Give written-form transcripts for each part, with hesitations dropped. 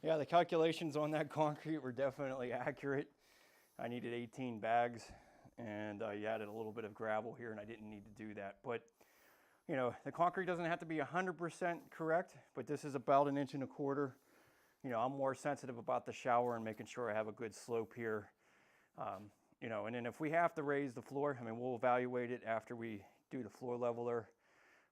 Yeah, the calculations on that concrete were definitely accurate. I needed 18 bags, and I added a little bit of gravel here, and I didn't need to do that. But you know, the concrete doesn't have to be 100% correct, but this is about 1.25 inches. You know, I'm more sensitive about the shower and making sure I have a good slope here. You know, and then if we have to raise the floor, I mean, we'll evaluate it after we do the floor leveler.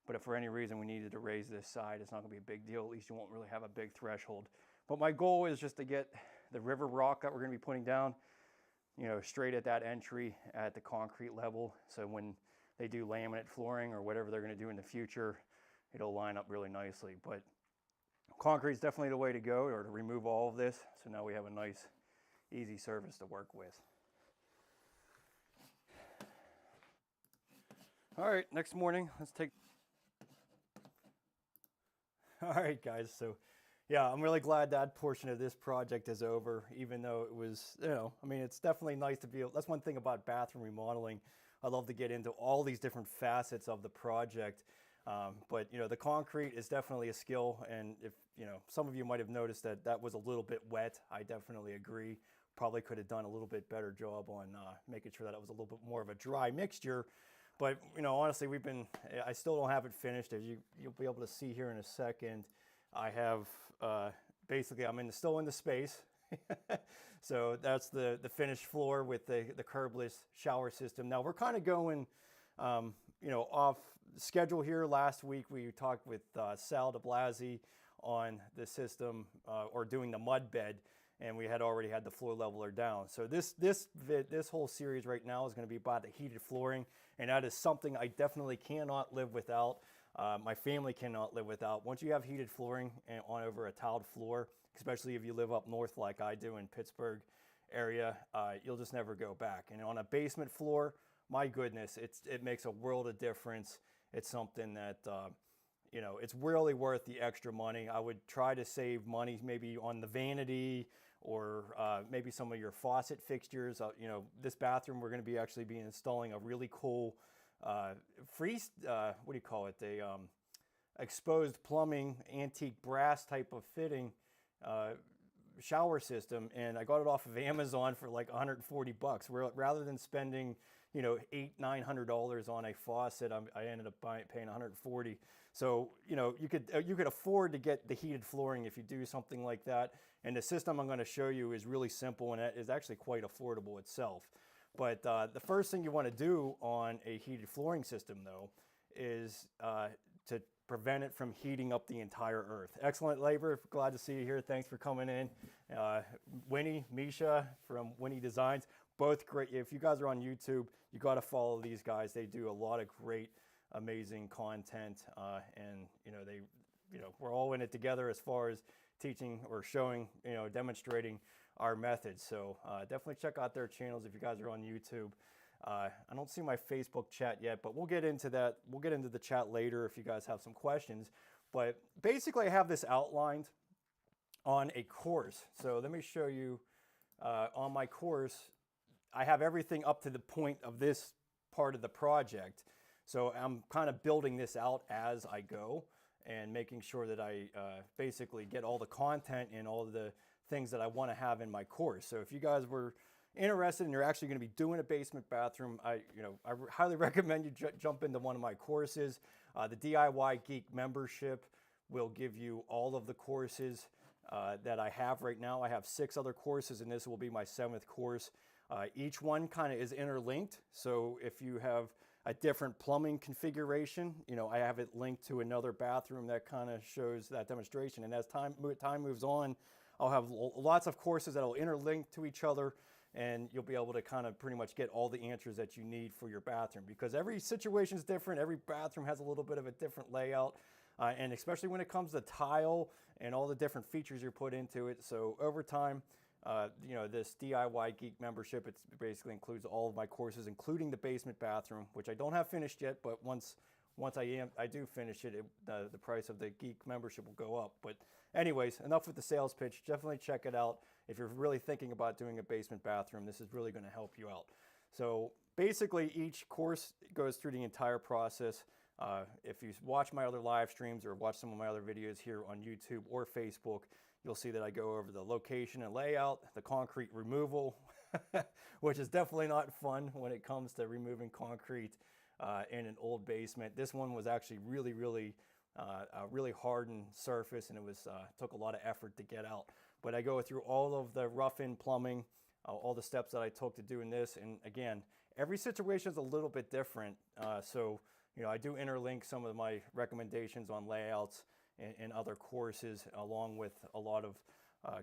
But if for any reason we needed to raise this side, it's not gonna be a big deal. At least you won't really have a big threshold. But my goal is just to get the river rock that we're gonna be putting down, you know, straight at that entry at the concrete level. So when they do laminate flooring or whatever they're gonna do in the future, it'll line up really nicely. But concrete is definitely the way to go, or to remove all of this. So now we have a nice, easy surface to work with. All right, next morning, let's take. All right, guys, so yeah, I'm really glad that portion of this project is over, even though it was, you know, I mean, it's definitely nice to be able, that's one thing about bathroom remodeling. I love to get into all these different facets of the project. But, you know, the concrete is definitely a skill. And if, you know, some of you might have noticed that that was a little bit wet. I definitely agree. Probably could have done a little bit better job on making sure that it was a little bit more of a dry mixture. But, you know, honestly, I still don't have it finished. As you'll be able to see here in a second, I have, basically, still in the space. So that's the finished floor with the curbless shower system. Now we're kind of going, you know, off schedule here. Last week we talked with Sal de Blasi on the system, or doing the mud bed, and we had already had the floor leveler down. So this whole series right now is going to be about the heated flooring, and that is something I definitely cannot live without. My family cannot live without. Once you have heated flooring on over a tiled floor, especially if you live up north like I do in Pittsburgh area, you'll just never go back. And on a basement floor, my goodness, it makes a world of difference. It's something that, you know, it's really worth the extra money. I would try to save money maybe on the vanity, or maybe some of your faucet fixtures. You know, this bathroom, we're going to actually be installing a really cool what do you call it? Exposed plumbing, antique brass type of fitting shower system, and I got it off of Amazon for like 140 bucks. Rather than spending, you know, $800-900 on a faucet, I ended up paying 140. So, you know, you could afford to get the heated flooring if you do something like that. And the system I'm going to show you is really simple, and it is actually quite affordable itself. But the first thing you want to do on a heated flooring system, though, is to prevent it from heating up the entire earth. Excellent labor. Glad to see you here. Thanks for coming in. Winnie, Misha from Winnie Designs, both great. If you guys are on YouTube, you got to follow these guys. They do a lot of great, amazing content, and you know, we're all in it together as far as teaching or showing, you know, demonstrating our methods. So definitely check out their channels if you guys are on YouTube. I don't see my Facebook chat yet, but we'll get into that. We'll get into the chat later if you guys have some questions. But basically, I have this outlined on a course. So let me show you on my course. I have everything up to the point of this part of the project. So I'm kind of building this out as I go and making sure that I basically get all the content and all the things that I want to have in my course. So if you guys were interested and you're actually going to be doing a basement bathroom, I highly recommend you jump into one of my courses. The DIY Geek membership will give you all of the courses that I have right now. I have 6 other courses, and this will be my 7th course. Each one kind of is interlinked. So if you have a different plumbing configuration, you know, I have it linked to another bathroom that kind of shows that demonstration. And as time moves on, I'll have lots of courses that will interlink to each other, and you'll be able to kind of pretty much get all the answers that you need for your bathroom, because every situation is different. Every bathroom has a little bit of a different layout, and especially when it comes to tile and all the different features you're put into it. So over time, you know, this DIY Geek membership, it basically includes all of my courses, including the basement bathroom, which I don't have finished yet, but once I do finish it, the price of the Geek membership will go up. But anyways, enough with the sales pitch. Definitely check it out. If you're really thinking about doing a basement bathroom, this is really going to help you out. So basically, each course goes through the entire process. If you watch my other live streams or watch some of my other videos here on YouTube or Facebook, you'll see that I go over the location and layout, the concrete removal, which is definitely not fun when it comes to removing concrete in an old basement. This one was actually really a really hardened surface, and it was took a lot of effort to get out. But I go through all of the rough-in plumbing, all the steps that I took to doing this. And again, every situation is a little bit different. So, you know, I do interlink some of my recommendations on layouts and other courses, along with a lot of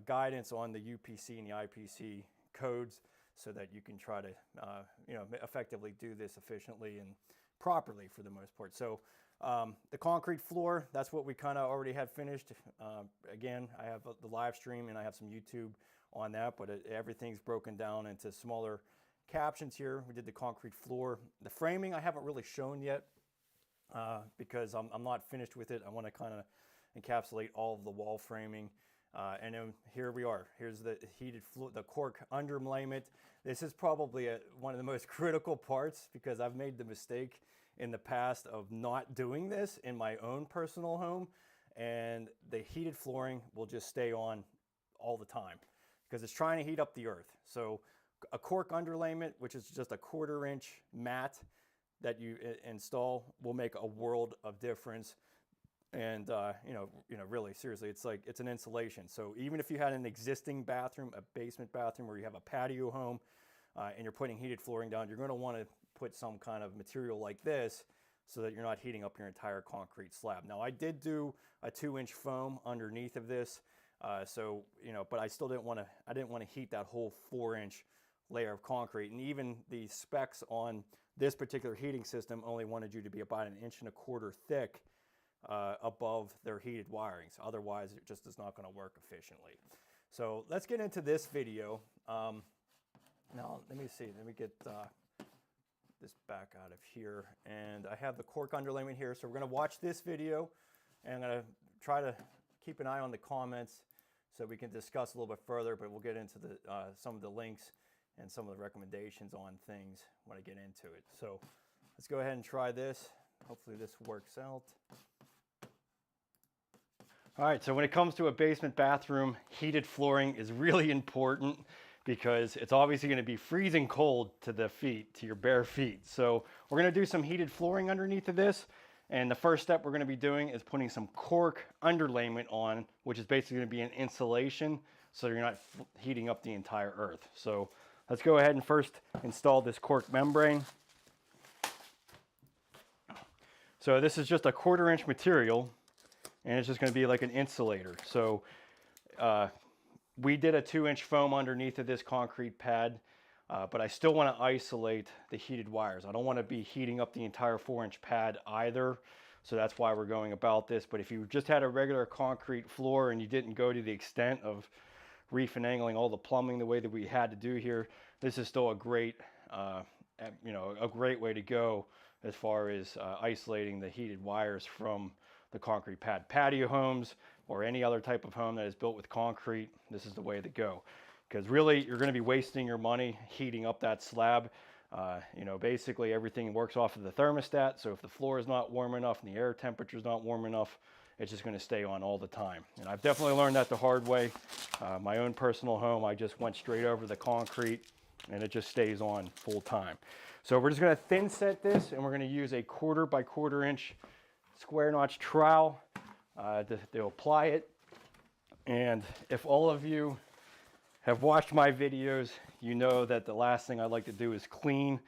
guidance on the UPC and the IPC codes, so that you can try to, you know, effectively do this efficiently and properly for the most part. So the concrete floor, that's what we kind of already had finished. Again, I have the live stream and I have some YouTube on that, but everything's broken down into smaller captions here. We did the concrete floor. The framing I haven't really shown yet because I'm not finished with it. I want to kind of encapsulate all of the wall framing. And then here we are. Here's the heated floor, the cork underlayment. This is probably one of the most critical parts, because I've made the mistake in the past of not doing this in my own personal home, and the heated flooring will just stay on all the time because it's trying to heat up the earth. So a cork underlayment, which is just a 1/4 inch mat that you install, will make a world of difference. And you know, really seriously, it's an insulation. So even if you had an existing bathroom, a basement bathroom, or you have a patio home, and you're putting heated flooring down, you're going to want to put some kind of material like this so that you're not heating up your entire concrete slab. Now, I did do a 2-inch foam underneath of this, so you know, but I still didn't want to heat that whole 4-inch layer of concrete. And even the specs on this particular heating system only wanted you to be about 1.25 inches thick above their heated wirings. Otherwise, it just is not going to work efficiently. So let's get into this video. Now, let me see. Let me get this back out of here. And I have the cork underlayment here. So we're going to watch this video, and I'm going to try to keep an eye on the comments so we can discuss a little bit further, but we'll get into the some of the links and some of the recommendations on things when I get into it. So let's go ahead and try this. Hopefully this works out. All right, so when it comes to a basement bathroom, heated flooring is really important, because it's obviously going to be freezing cold to the feet, to your bare feet. So we're going to do some heated flooring underneath of this. And the first step we're going to be doing is putting some cork underlayment on, which is basically going to be an insulation, so you're not heating up the entire earth. So let's go ahead and first install this cork membrane. So this is just a 1/4 inch material, and it's just going to be like an insulator. So we did a 2-inch foam underneath of this concrete pad, but I still want to isolate the heated wires. I don't want to be heating up the entire 4-inch pad either, so that's why we're going about this. But if you just had a regular concrete floor and you didn't go to the extent of refinagling all the plumbing the way that we had to do here, this is still a great, you know, a great way to go as far as isolating the heated wires from the concrete pad. Patio homes or any other type of home that is built with concrete, this is the way to go. Because really, you're going to be wasting your money heating up that slab. You know, basically everything works off of the thermostat. So if the floor is not warm enough and the air temperature is not warm enough, it's just going to stay on all the time. And I've definitely learned that the hard way. My own personal home, I just went straight over the concrete, and it just stays on full time. So we're just going to thin set this, and we're going to use a 1/4 by 1/4 inch square notch trowel to apply it. And if all of you have watched my videos, you know that the last thing I like to do is clean.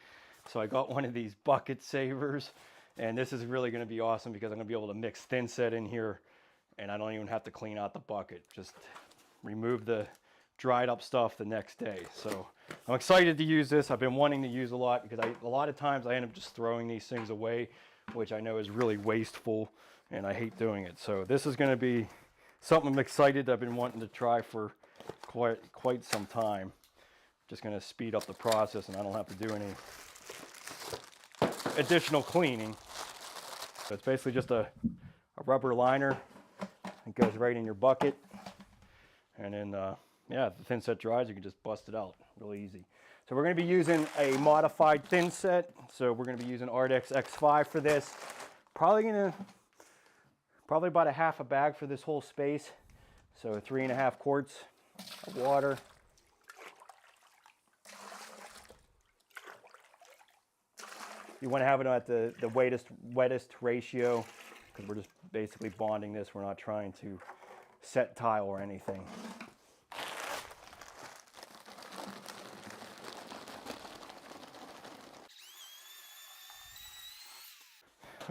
So I got one of these bucket savers, and this is really going to be awesome because I'm going to be able to mix thin set in here, and I don't even have to clean out the bucket. Just remove the dried up stuff the next day. So I'm excited to use this. I've been wanting to use a lot because a lot of times I end up just throwing these things away, which I know is really wasteful, and I hate doing it. So this is going to be something I'm excited. I've been wanting to try for quite some time. Just going to speed up the process, and I don't have to do any additional cleaning. So it's basically just a rubber liner. It goes right in your bucket, and then yeah, if the thin set dries, you can just bust it out really easy. So we're going to be using a modified thin set. So we're going to be using Ardex X5 for this. Probably about a half a bag for this whole space. So 3.5 quarts of water. You want to have it at the wettest ratio, because we're just basically bonding this. We're not trying to set tile or anything.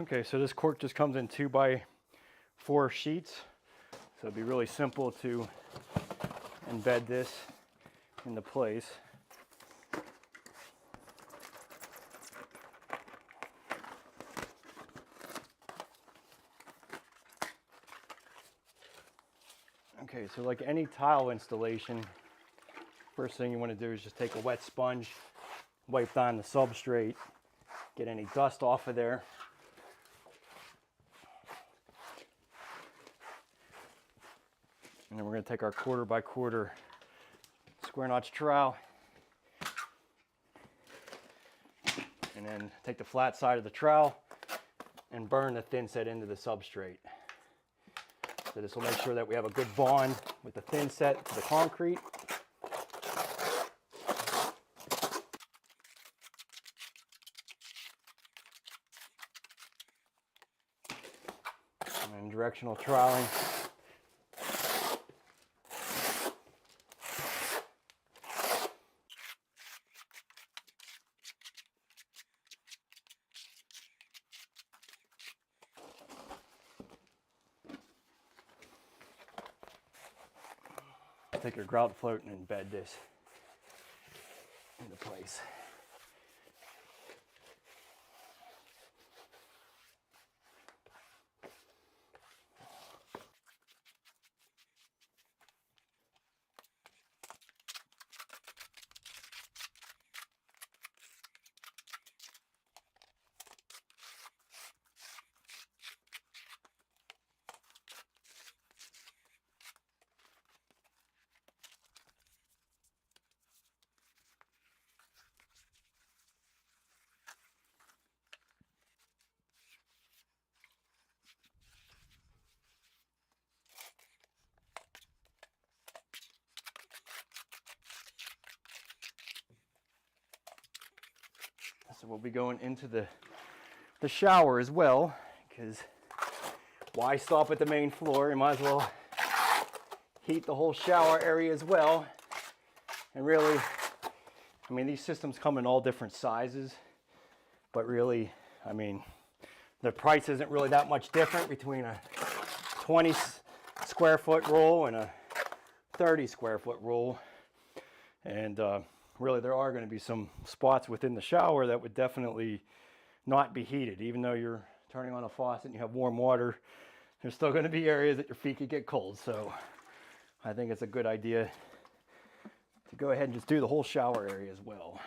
Okay, so this cork just comes in 2x4 sheets. So it'd be really simple to embed this into place. Okay, so like any tile installation, first thing you want to do is just take a wet sponge, wipe down the substrate, get any dust off of there. And then we're going to take our 1/4x1/4 square notch trowel and then take the flat side of the trowel and burn the thin set into the substrate. So this will make sure that we have a good bond with the thin set to the concrete. And then directional troweling. Take your grout float and embed this into place. So we'll be going into the shower as well, because why stop at the main floor? You might as well heat the whole shower area as well. And really, I mean, these systems come in all different sizes, but really, I mean, the price isn't really that much different between a 20 square foot roll and a 30 square foot roll. And really, there are going to be some spots within the shower that would definitely not be heated. Even though you're turning on a faucet and you have warm water, there's still going to be areas that your feet could get cold. So I think it's a good idea to go ahead and just do the whole shower area as well.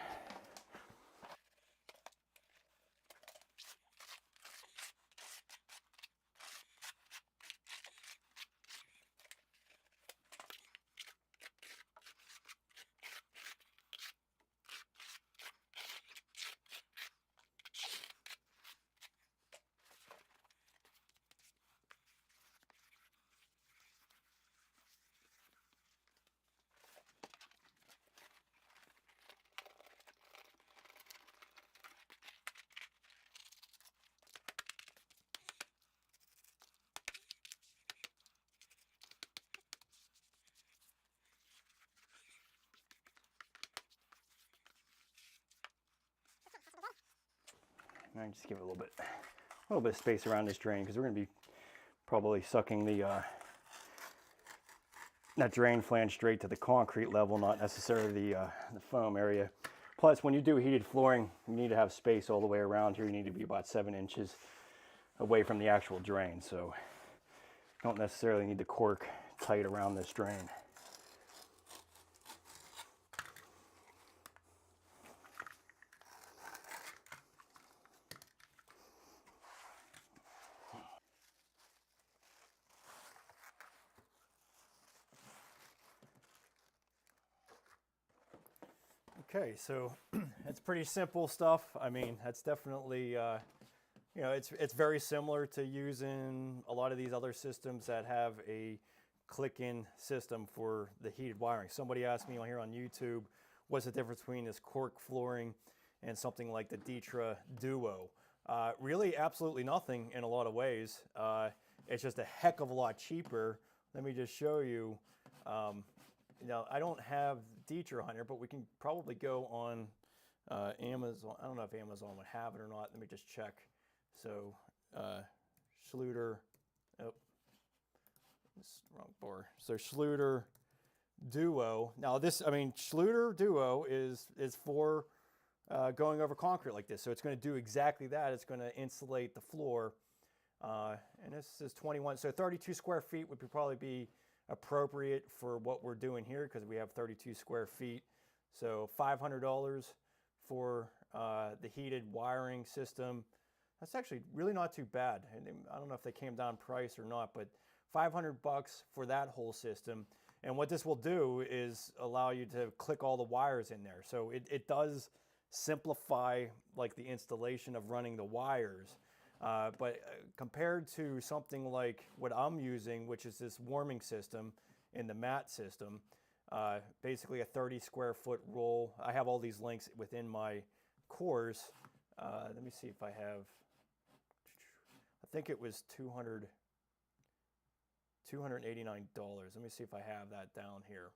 And I just give it a little bit of space around this drain, because we're going to be probably sucking that drain flange straight to the concrete level, not necessarily the foam area. Plus, when you do heated flooring, you need to have space all the way around here. You need to be about 7 inches away from the actual drain, so you don't necessarily need the cork tight around this drain. Okay, so it's pretty simple stuff. I mean, that's definitely, you know, it's very similar to using a lot of these other systems that have a click-in system for the heated wiring. Somebody asked me on here on YouTube, what's the difference between this cork flooring and something like the Ditra Duo? Really absolutely nothing in a lot of ways. It's just a heck of a lot cheaper. Let me just show you. Now, I don't have Ditra on here, but we can probably go on Amazon. I don't know if Amazon would have it or not. Let me just check. So, Schluter, oh, this wrong bar. So Schluter Duo. Now this, I mean, Schluter Duo is for going over concrete like this. So it's going to do exactly that. It's going to insulate the floor. And this is 21. So 32 square feet would probably be appropriate for what we're doing here because we have 32 square feet. So $500 for the heated wiring system. That's actually really not too bad. And I don't know if they came down price or not, but $500 for that whole system. And what this will do is allow you to click all the wires in there. So it does simplify like the installation of running the wires. But compared to something like what I'm using, which is this warming system in the mat system, basically a 30 square foot roll. I have all these links within my course. Let me see if I have, I think it was $289. Let me see if I have that down here.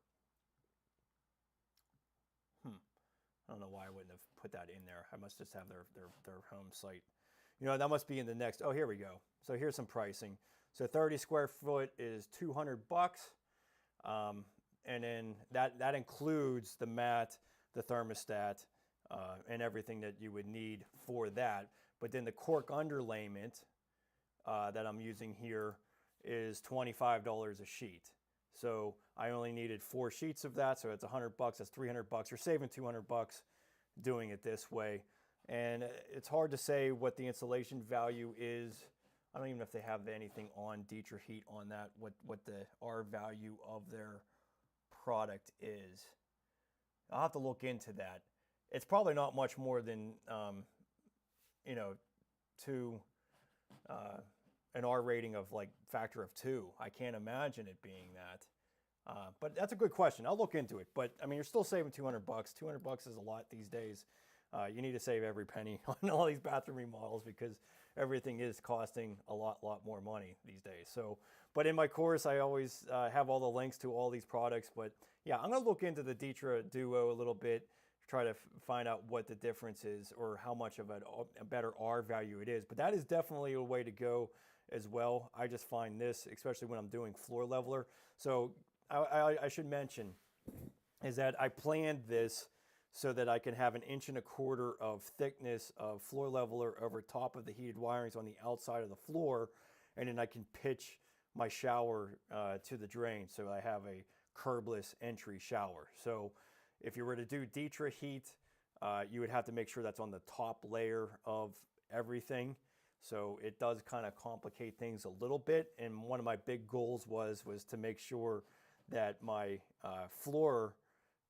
I don't know why I wouldn't have put that in there. I must just have their home site. You know, that must be in the next. Oh, here we go. So here's some pricing. So 30 square foot is $200. And then that includes the mat, the thermostat, and everything that you would need for that. But then the cork underlayment that I'm using here is $25 a sheet. So I only needed 4 sheets of that, so it's $100. That's $300. You're saving $200 doing it this way. And it's hard to say what the installation value is. I don't even know if they have anything on Ditra Heat on that, what the R value of their product is. I'll have to look into that. It's probably not much more than, you know, an R rating of like factor of 2. I can't imagine it being that. But that's a good question. I'll look into it. But I mean, you're still saving $200. $200 is a lot these days. You need to save every penny on all these bathroom remodels because everything is costing a lot more money these days. So, but in my course, I always have all the links to all these products. But yeah, I'm going to look into the Ditra Duo a little bit, try to find out what the difference is or how much of a better R value it is. But that is definitely a way to go as well. I just find this, especially when I'm doing floor leveler. So I should mention is that I planned this so that I can have 1.25 inches of thickness of floor leveler over top of the heated wirings on the outside of the floor, and then I can pitch my shower to the drain, so I have a curbless entry shower. So if you were to do Ditra Heat, you would have to make sure that's on the top layer of everything. So it does kind of complicate things a little bit, and one of my big goals was to make sure that my floor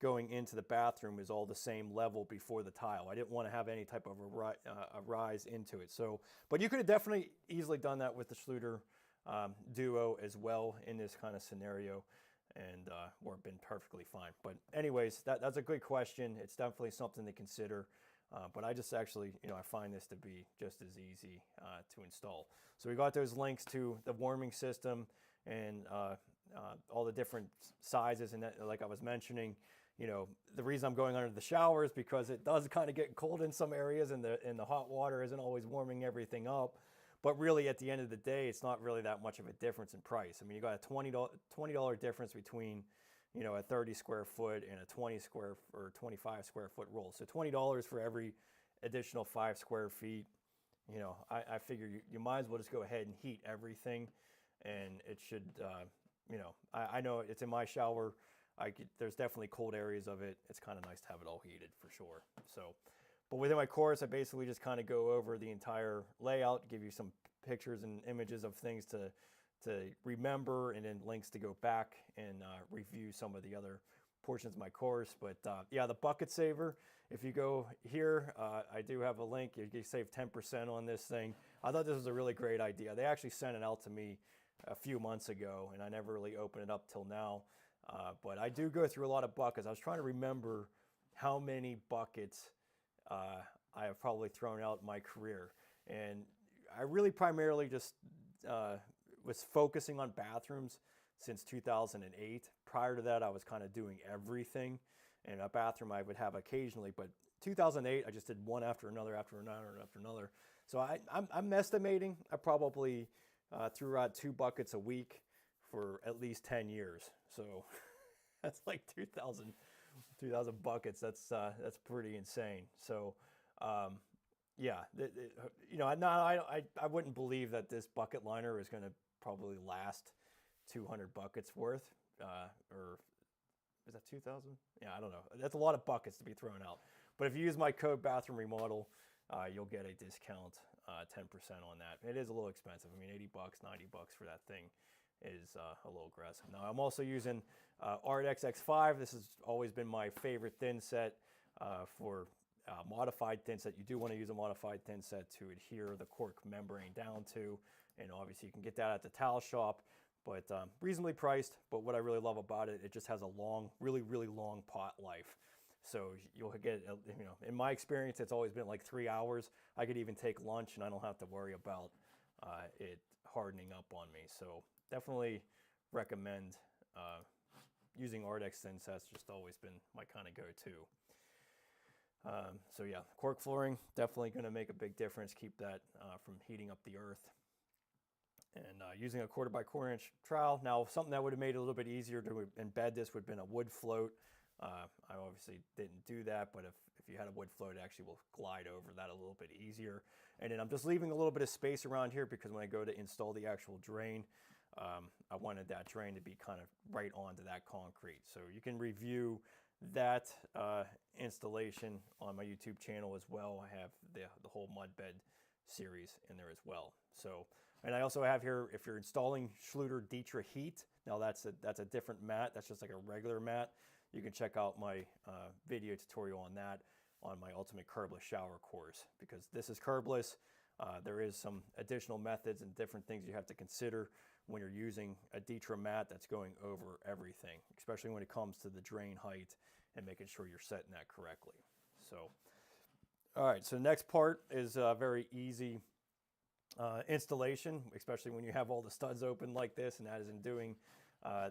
going into the bathroom is all the same level before the tile. I didn't want to have any type of a rise into it. So, but you could have definitely easily done that with the Schluter Duo as well in this kind of scenario, and or been perfectly fine. But anyways, that's a good question. It's definitely something to consider. But I just actually, you know, I find this to be just as easy to install. So we got those links to the warming system and all the different sizes, and that, like I was mentioning, you know, the reason I'm going under the shower is because it does kind of get cold in some areas, and the hot water isn't always warming everything up. But really, at the end of the day, it's not really that much of a difference in price. I mean, you got a $20 difference between, you know, a 30 square foot and a 20 square or 25 square foot roll. So $20 for every additional 5 square feet. You know, I figure you might as well just go ahead and heat everything, and it should, you know, I know it's in my shower. There's definitely cold areas of it. It's kind of nice to have it all heated for sure. So, but within my course, I basically just kind of go over the entire layout, give you some pictures and images of things to remember, and then links to go back and review some of the other portions of my course. But yeah, the bucket saver, if you go here, I do have a link. You can save 10% on this thing. I thought this was a really great idea. They actually sent it out to me a few months ago, and I never really opened it up till now. But I do go through a lot of buckets. I was trying to remember how many buckets I have probably thrown out in my career. And I really primarily just was focusing on bathrooms since 2008. Prior to that, I was kind of doing everything. And a bathroom I would have occasionally, but 2008, I just did one after another, after another, after another. So I'm estimating I probably threw out 2 buckets a week for at least 10 years. So that's like 2,000 buckets. That's pretty insane. So yeah, you know, I wouldn't believe that this bucket liner is going to probably last 200 buckets worth, or is that 2,000? Yeah, I don't know. That's a lot of buckets to be thrown out. But if you use my code bathroom remodel, you'll get a discount, 10% on that. It is a little expensive. I mean, 80 bucks, 90 bucks for that thing is a little aggressive. Now, I'm also using Art X5. This has always been my favorite thin set for modified thin set. You do want to use a modified thin set to adhere the cork membrane down to, and obviously you can get that at the towel shop, but reasonably priced. But what I really love about it, it just has a long, really, really long pot life. So you'll get, you know, in my experience, it's always been like 3 hours. I could even take lunch and I don't have to worry about it hardening up on me. So definitely recommend using Ardex thin sets. Just always been my kind of go-to. So yeah, cork flooring, definitely going to make a big difference. Keep that from heating up the earth. And using a 1/4 by 1/4 inch trowel. Now, something that would have made it a little bit easier to embed this would have been a wood float. I obviously didn't do that, but if you had a wood float, it actually will glide over that a little bit easier. And then I'm just leaving a little bit of space around here because when I go to install the actual drain, I wanted that drain to be kind of right onto that concrete. So you can review that installation on my YouTube channel as well. I have the whole mud bed series in there as well. So, and I also have here, if you're installing Schluter Dietra Heat, now that's a different mat. That's just like a regular mat. You can check out my video tutorial on that on my Ultimate Curbless Shower course, because this is curbless. There is some additional methods and different things you have to consider when you're using a Dietra mat that's going over everything, especially when it comes to the drain height and making sure you're setting that correctly. So, all right, so the next part is a very easy installation, especially when you have all the studs open like this, and that is in doing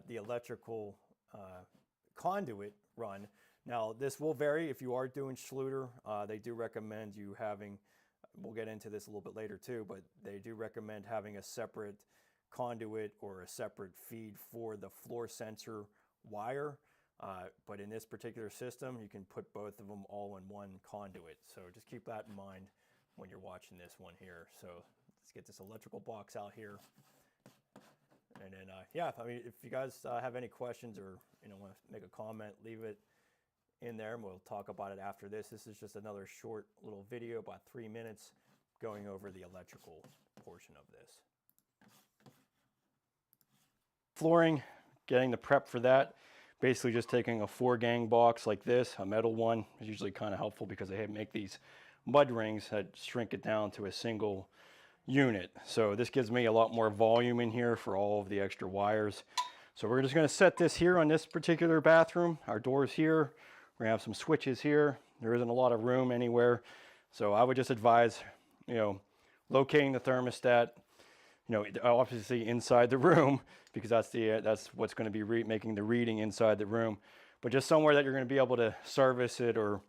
the electrical conduit run. Now, this will vary if you are doing Schluter. They do recommend you having, we'll get into this a little bit later too, but they do recommend having a separate conduit or a separate feed for the floor sensor wire. But in this particular system, you can put both of them all in one conduit. So just keep that in mind when you're watching this one here. So let's get this electrical box out here. And then, yeah, I mean, if you guys have any questions or, you know, want to make a comment, leave it in there and we'll talk about it after this. This is just another short little video, about 3 minutes, going over the electrical portion of this. Flooring, getting the prep for that. Basically just taking a 4-gang box like this, a metal one is usually kind of helpful because they make these mud rings that shrink it down to a single unit. So this gives me a lot more volume in here for all of the extra wires. So we're just going to set this here on this particular bathroom. Our door's here. We're going to have some switches here. There isn't a lot of room anywhere. So I would just advise, you know, locating the thermostat, you know, obviously inside the room, because that's what's going to be making the reading inside the room. But just somewhere that you're going to be able to service it or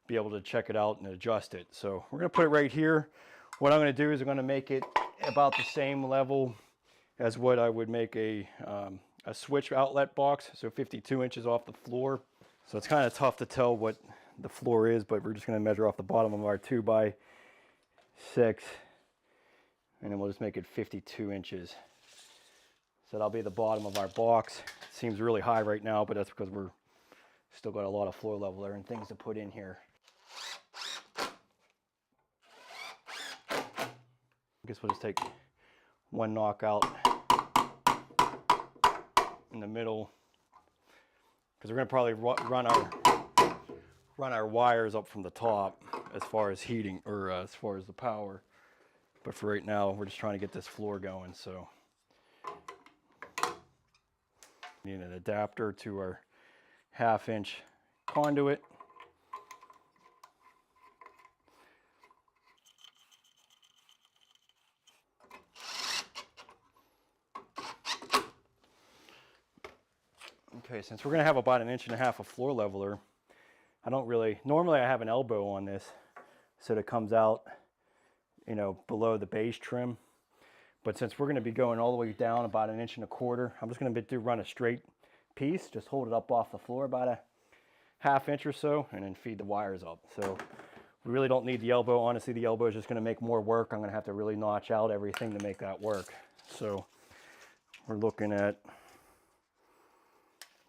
be able to check it out and adjust it. So we're going to put it right here. What I'm going to do is I'm going to make it about the same level as what I would make a switch outlet box, so 52 inches off the floor. So it's kind of tough to tell what the floor is, but we're just going to measure off the bottom of our 2x6, and then we'll just make it 52 inches. So that'll be the bottom of our box. It seems really high right now, but that's because we're still got a lot of floor level there and things to put in here. I guess we'll just take one knockout in the middle, because we're going to probably run our wires up from the top as far as heating, or as far as the power. But for right now, we're just trying to get this floor going. So Need an adapter to our 1/2-inch conduit. Okay, since we're going to have about 1.5 inches of floor leveler, I don't really, normally I have an elbow on this so that it comes out, you know, below the base trim. But since we're going to be going all the way down about 1.25 inches, I'm just going to run a straight piece, just hold it up off the floor about a 1/2 inch or so, and then feed the wires up. So we really don't need the elbow. Honestly, the elbow is just going to make more work. I'm going to have to really notch out everything to make that work. So we're looking at,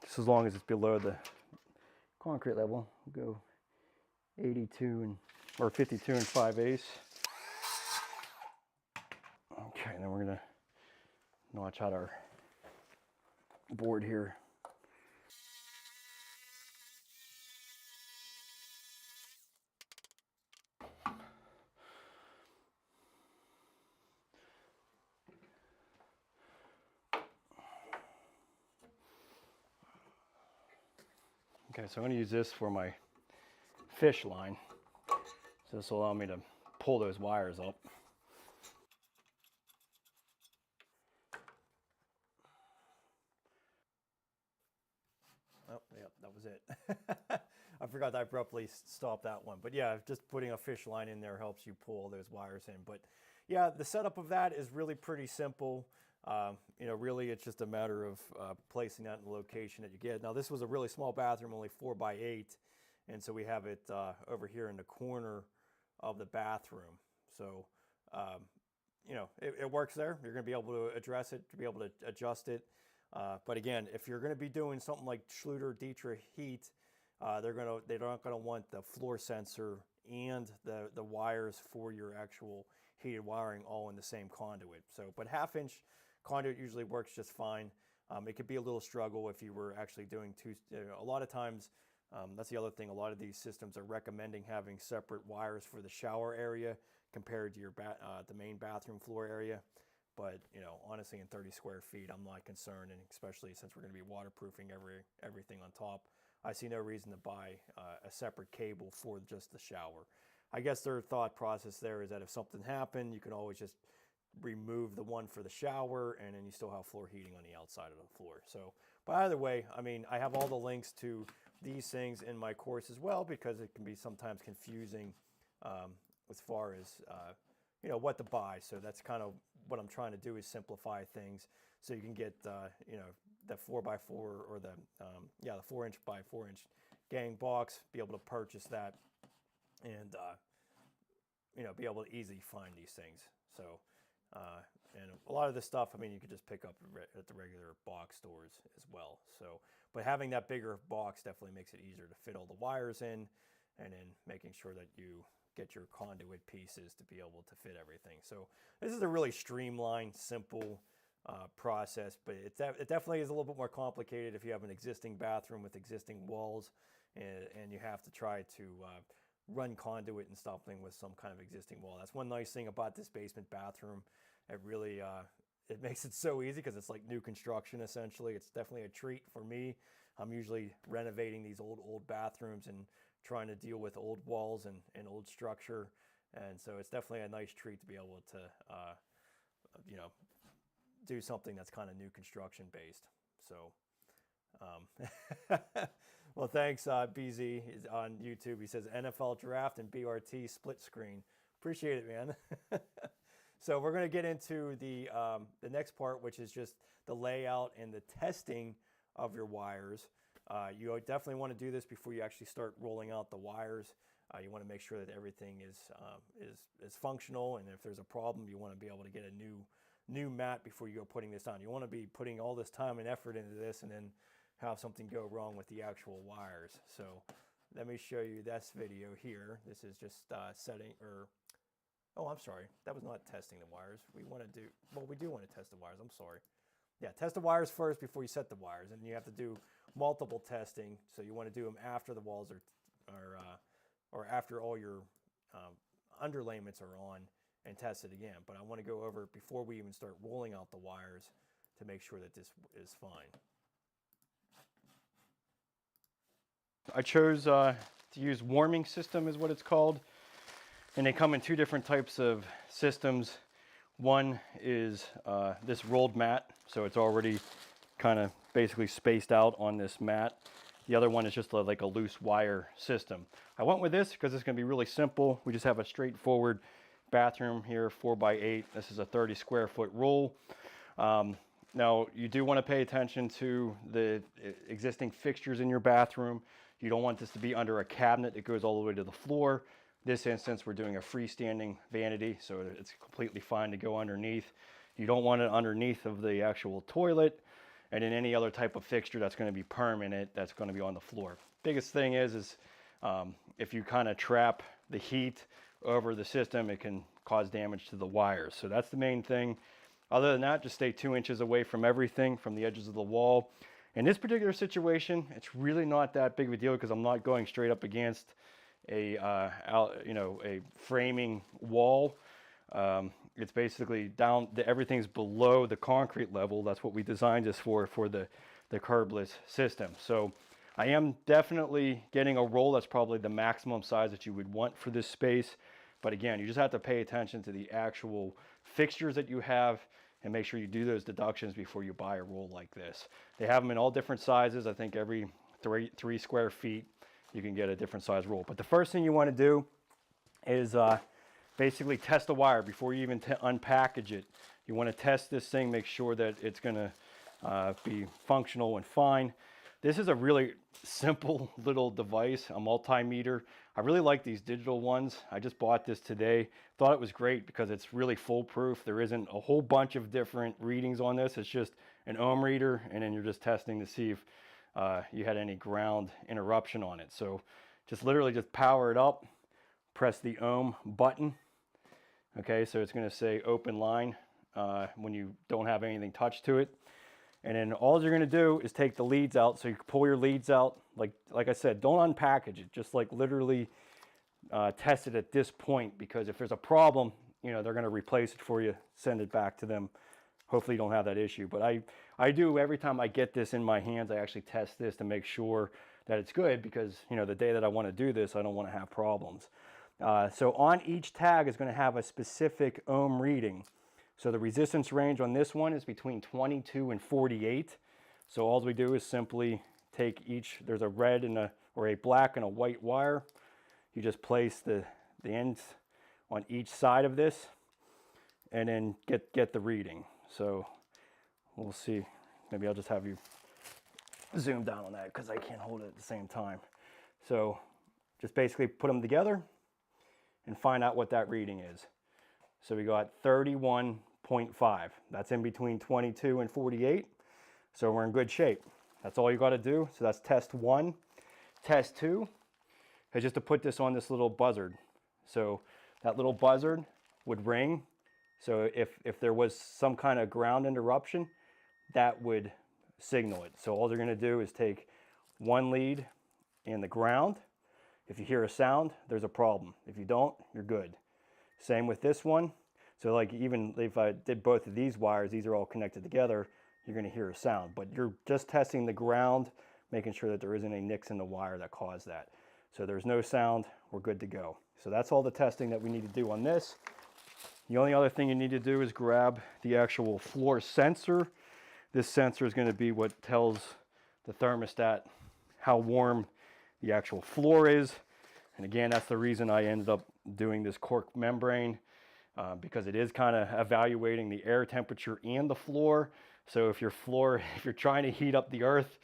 just as long as it's below the concrete level, we'll go 82 or 52 5/8. Okay, and then we're going to notch out our board here. Okay, so I'm going to use this for my fish line. So this will allow me to pull those wires up. Oh, yep, that was it. I forgot I abruptly stopped that one. But yeah, just putting a fish line in there helps you pull those wires in. But yeah, the setup of that is really pretty simple. You know, really it's just a matter of placing that in the location that you get. Now this was a really small bathroom, only 4x8. And so we have it over here in the corner of the bathroom. So, you know, it works there. You're going to be able to address it, to be able to adjust it. But again, if you're going to be doing something like Schluter Dietrich heat, they're not going to want the floor sensor and the wires for your actual heated wiring all in the same conduit. So, but 1/2 inch conduit usually works just fine. It could be a little struggle if you were actually doing a lot of times. That's the other thing. A lot of these systems are recommending having separate wires for the shower area compared to your the main bathroom floor area. But you know, honestly, in 30 square feet, I'm not concerned, and especially since we're going to be waterproofing everything on top, I see no reason to buy a separate cable for just the shower. I guess their thought process there is that if something happened, you can always just remove the one for the shower, and then you still have floor heating on the outside of the floor. So, but either way, I mean, I have all the links to these things in my course as well, because it can be sometimes confusing as far as you know, what to buy. So that's kind of what I'm trying to do, is simplify things so you can get you know, the 4x4 or the the 4-inch by 4-inch gang box, be able to purchase that, and you know, be able to easily find these things. So and a lot of this stuff, I mean, you could just pick up at the regular box stores as well. So, but having that bigger box definitely makes it easier to fit all the wires in, and then making sure that you get your conduit pieces to be able to fit everything. So this is a really streamlined, simple process, but it definitely is a little bit more complicated if you have an existing bathroom with existing walls, and you have to try to run conduit and something with some kind of existing wall. That's one nice thing about this basement bathroom. It really it makes it so easy, because it's like new construction essentially. It's definitely a treat for me. I'm usually renovating these old bathrooms and trying to deal with old walls and old structure, and so it's definitely a nice treat to be able to you know, do something that's kind of new construction based. So well, thanks BZ on YouTube. He says NFL draft and BRT split screen. Appreciate it, man. So we're going to get into the next part, which is just the layout and the testing of your wires. You definitely want to do this before you actually start rolling out the wires. You want to make sure that everything is functional, and if there's a problem, you want to be able to get a new mat before you go putting this on. You want to be putting all this time and effort into this and then have something go wrong with the actual wires. So let me show you this video here. This is just setting, or oh, I'm sorry, that was not testing the wires. We want to do, well, we do want to test the wires. I'm sorry. Yeah, test the wires first before you set the wires, and you have to do multiple testing. So you want to do them after the walls or after all your underlayments are on, and test it again. But I want to go over it before we even start rolling out the wires to make sure that this is fine. I chose to use warming system is what it's called. And they come in two different types of systems. One is this rolled mat, so it's already kind of basically spaced out on this mat. The other one is just like a loose wire system. I went with this because it's going to be really simple. We just have a straightforward bathroom here, 4x8. This is a 30 square foot roll. Now, you do want to pay attention to the existing fixtures in your bathroom. You don't want this to be under a cabinet that goes all the way to the floor. This instance, we're doing a freestanding vanity, so it's completely fine to go underneath. You don't want it underneath of the actual toilet, and in any other type of fixture that's going to be permanent, that's going to be on the floor. Biggest thing is if you kind of trap the heat over the system, it can cause damage to the wires. So that's the main thing. Other than that, just stay 2 inches away from everything, from the edges of the wall. In this particular situation, it's really not that big of a deal because I'm not going straight up against a framing wall. It's basically down, everything's below the concrete level. That's what we designed this for the curbless system. So I am definitely getting a roll that's probably the maximum size that you would want for this space. But again, you just have to pay attention to the actual fixtures that you have and make sure you do those deductions before you buy a roll like this. They have them in all different sizes. I think every three square feet you can get a different size roll. But the first thing you want to do is basically test the wire before you even unpackage it. You want to test this thing, make sure that it's going to be functional and fine. This is a really simple little device, a multimeter. I really like these digital ones. I just bought this today. Thought it was great because it's really foolproof. There isn't a whole bunch of different readings on this. It's just an ohm reader, and then you're just testing to see if you had any ground interruption on it. So just literally just power it up, press the ohm button. Okay, so it's going to say open line when you don't have anything touched to it. And then all you're going to do is take the leads out. So you can pull your leads out. Like I said, don't unpackage it. Just like literally test it at this point, because if there's a problem, you know, they're going to replace it for you, send it back to them. Hopefully you don't have that issue. But I do, every time I get this in my hands, I actually test this to make sure that it's good, because, you know, the day that I want to do this, I don't want to have problems. So on each tag is going to have a specific ohm reading. So the resistance range on this one is between 22 and 48. So all we do is simply take each, there's a red and or a black and a white wire. You just place the ends on each side of this and then get the reading. So we'll see. Maybe I'll just have you zoom down on that because I can't hold it at the same time. So just basically put them together and find out what that reading is. So we got 31.5. That's in between 22 and 48. So we're in good shape. That's all you got to do. So that's test 1. Test 2 is just to put this on this little buzzard. So that little buzzard would ring. So if there was some kind of ground interruption, that would signal it. So all they're going to do is take one lead in the ground. If you hear a sound, there's a problem. If you don't, you're good. Same with this one. So like even if I did both of these wires, these are all connected together, you're going to hear a sound. But you're just testing the ground, making sure that there isn't any nicks in the wire that cause that. So there's no sound, we're good to go. So that's all the testing that we need to do on this. The only other thing you need to do is grab the actual floor sensor. This sensor is going to be what tells the thermostat how warm the actual floor is. And again, that's the reason I ended up doing this cork membrane, because it is kind of evaluating the air temperature and the floor. So if you're trying to heat up the earth,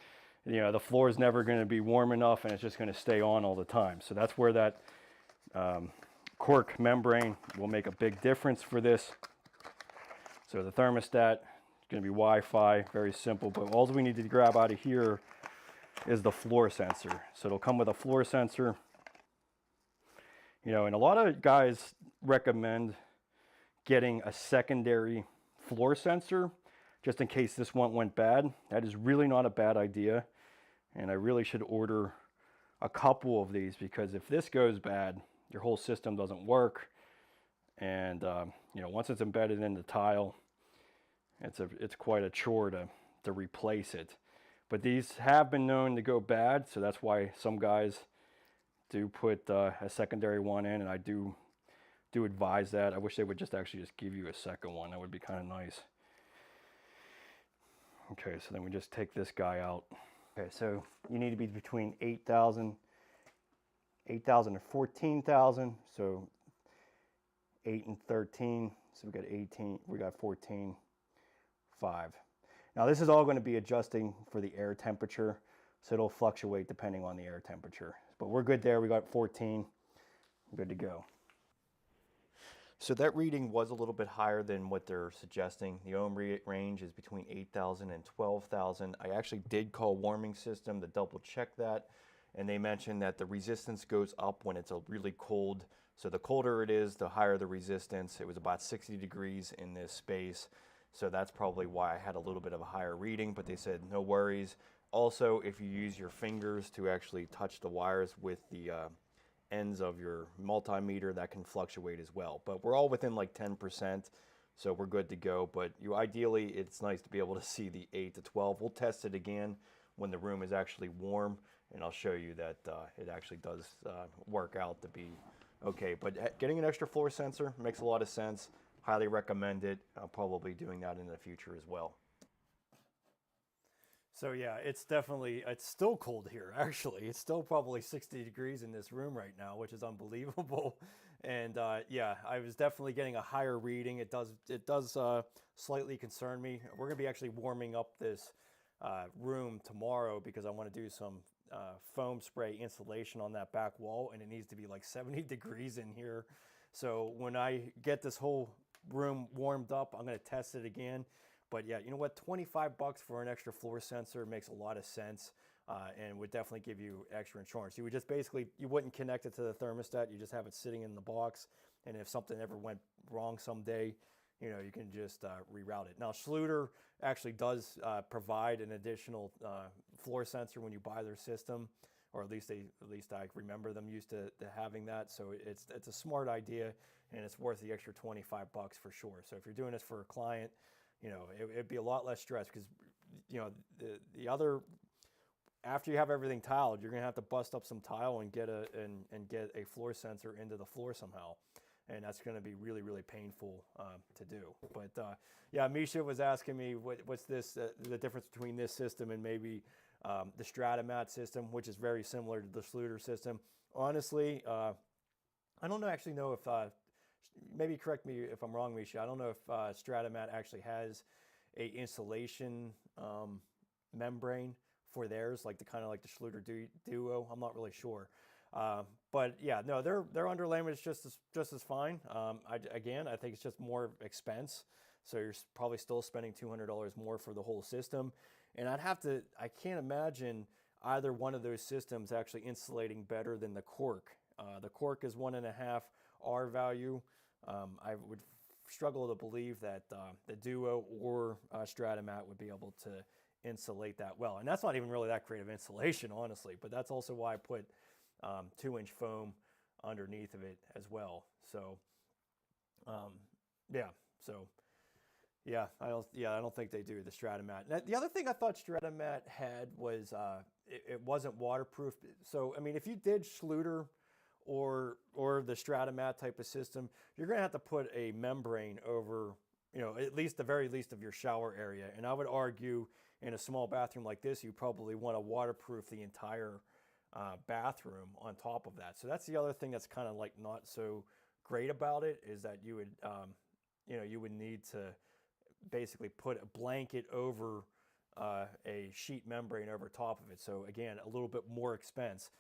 you know, the floor is never going to be warm enough, and it's just going to stay on all the time. So that's where that cork membrane will make a big difference for this. So the thermostat is going to be Wi-Fi, very simple, but all we need to grab out of here is the floor sensor. So it'll come with a floor sensor. You know, and a lot of guys recommend getting a secondary floor sensor just in case this one went bad. That is really not a bad idea, and I really should order a couple of these, because if this goes bad, your whole system doesn't work. And you know, once it's embedded in the tile, it's quite a chore to replace it. But these have been known to go bad, so that's why some guys do put a secondary one in, and I do advise that. I wish they would just actually just give you a second one. That would be kind of nice. Okay, so then we just take this guy out. Okay, so you need to be between 8,000 and 14,000. So 8 and 13. So we got 18, we got 14, 5. Now this is all going to be adjusting for the air temperature. So it'll fluctuate depending on the air temperature. But we're good there. We got 14. Good to go. So that reading was a little bit higher than what they're suggesting. The ohm range is between 8,000 and 12,000. I actually did call warming system to double check that, and they mentioned that the resistance goes up when it's a really cold. So the colder it is, the higher the resistance. It was about 60 degrees in this space, so that's probably why I had a little bit of a higher reading, but they said no worries. Also, if you use your fingers to actually touch the wires with the ends of your multimeter, that can fluctuate as well, but we're all within like 10%, so we're good to go. But ideally it's nice to be able to see the 8 to 12. We'll test it again when the room is actually warm, and I'll show you that it actually does work out to be okay. But getting an extra floor sensor makes a lot of sense. Highly recommend it. I'll probably be doing that in the future as well. So yeah, it's still cold here, actually. It's still probably 60 degrees in this room right now, which is unbelievable. And yeah, I was definitely getting a higher reading. It does slightly concern me. We're gonna be actually warming up this room tomorrow because I want to do some foam spray insulation on that back wall, and it needs to be like 70 degrees in here. So when I get this whole room warmed up, I'm gonna test it again. But yeah, you know what, 25 bucks for an extra floor sensor makes a lot of sense, and would definitely give you extra insurance. You would just basically, you wouldn't connect it to the thermostat, you just have it sitting in the box, and if something ever went wrong someday, you know, you can just reroute it. Now Schluter actually does provide an additional floor sensor when you buy their system, or at least I remember them used to having that. So it's a smart idea, and it's worth the extra 25 bucks for sure. So if you're doing this for a client, you know, it'd be a lot less stress, because, you know, the other, after you have everything tiled, you're gonna have to bust up some tile and get a floor sensor into the floor somehow, and that's gonna be really, really painful to do. But yeah, Misha was asking me what's this the difference between this system and maybe the Stratamat system, which is very similar to the Schluter system. Honestly, I don't actually know if maybe correct me if I'm wrong, Misha. I don't know if Stratamat actually has a insulation membrane for theirs, like the kind of like the Schluter Duo. I'm not really sure, but yeah, no, their underlayment is just as fine. Again, I think it's just more expense, so you're probably still spending $200 more for the whole system. And I can't imagine either one of those systems actually insulating better than the cork. The cork is 1.5 R value. I would struggle to believe that the Duo or Stratamat would be able to insulate that well. And that's not even really that great of insulation, honestly, but that's also why I put 2-inch foam underneath of it as well. So yeah, so yeah, I don't think they do the Stratamat. Now, the other thing I thought Stratamat had was it wasn't waterproof. So I mean, if you did Schluter or the Stratamat type of system, you're gonna have to put a membrane over, you know, at least the very least of your shower area. And I would argue in a small bathroom like this, you probably want to waterproof the entire bathroom on top of that. So that's the other thing that's kind of like not so great about it, is that you would you would need to basically put a blanket over a sheet membrane over top of it. So again, a little bit more expense.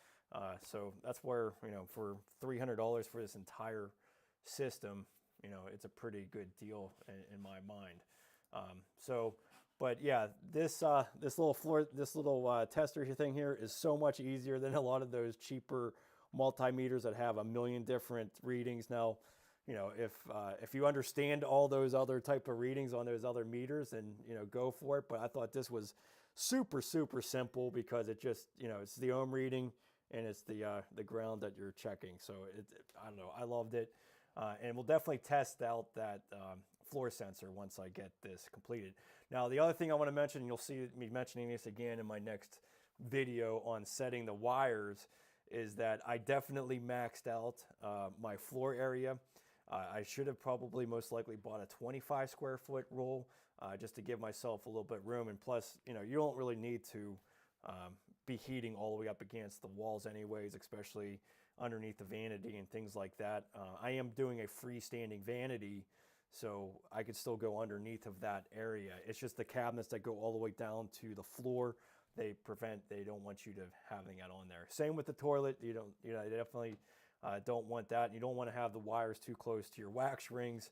So that's where, you know, for $300 for this entire system, you know, it's a pretty good deal in my mind. But yeah, this little tester thing here is so much easier than a lot of those cheaper multimeters that have a million different readings. Now, you know, if you understand all those other type of readings on those other meters, then, you know, go for it. But I thought this was super simple, because it just, you know, it's the ohm reading and it's the ground that you're checking. So I don't know, I loved it. And we'll definitely test out that floor sensor once I get this completed. Now, the other thing I want to mention, and you'll see me mentioning this again in my next video on setting the wires, is that I definitely maxed out my floor area. I should have probably most likely bought a 25 square foot roll just to give myself a little bit room. And plus, you know, you don't really need to be heating all the way up against the walls anyways, especially underneath the vanity and things like that. I am doing a freestanding vanity, so I could still go underneath of that area. It's just the cabinets that go all the way down to the floor. They don't want you to having that on there. Same with the toilet. You definitely don't want that. You don't want to have the wires too close to your wax rings,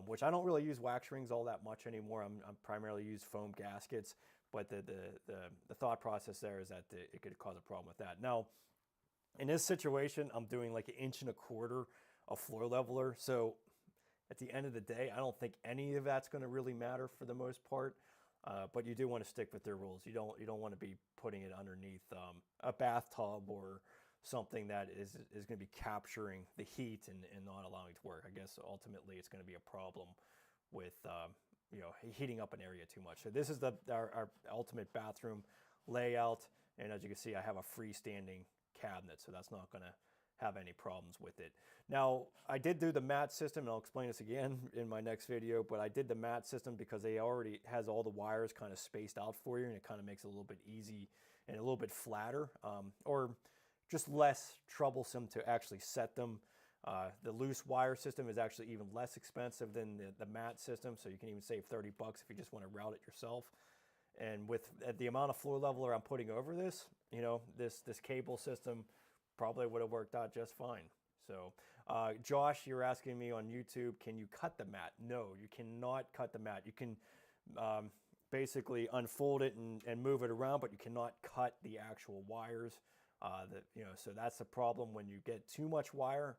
which I don't really use wax rings all that much anymore. I'm primarily use foam gaskets, but the thought process there is that it could cause a problem with that. Now, in this situation, I'm doing like 1.25 inches of floor leveler. So at the end of the day, I don't think any of that's going to really matter for the most part. But you do want to stick with their rules. You don't want to be putting it underneath a bathtub or something that is going to be capturing the heat and not allowing it to work. I guess ultimately it's going to be a problem with heating up an area too much. So this is our ultimate bathroom layout, and as you can see, I have a freestanding cabinet, so that's not going to have any problems with it. Now, I did do the mat system, and I'll explain this again in my next video, but I did the mat system because they already has all the wires kind of spaced out for you, and it kind of makes it a little bit easy and a little bit flatter, or just less troublesome to actually set them. The loose wire system is actually even less expensive than the mat system, so you can even save 30 bucks if you just want to route it yourself. And with the amount of floor leveler I'm putting over this, this cable system probably would have worked out just fine. So, Josh, you're asking me on YouTube, can you cut the mat? No, you cannot cut the mat. You can basically unfold it and move it around, but you cannot cut the actual wires. So that's the problem. When you get too much wire,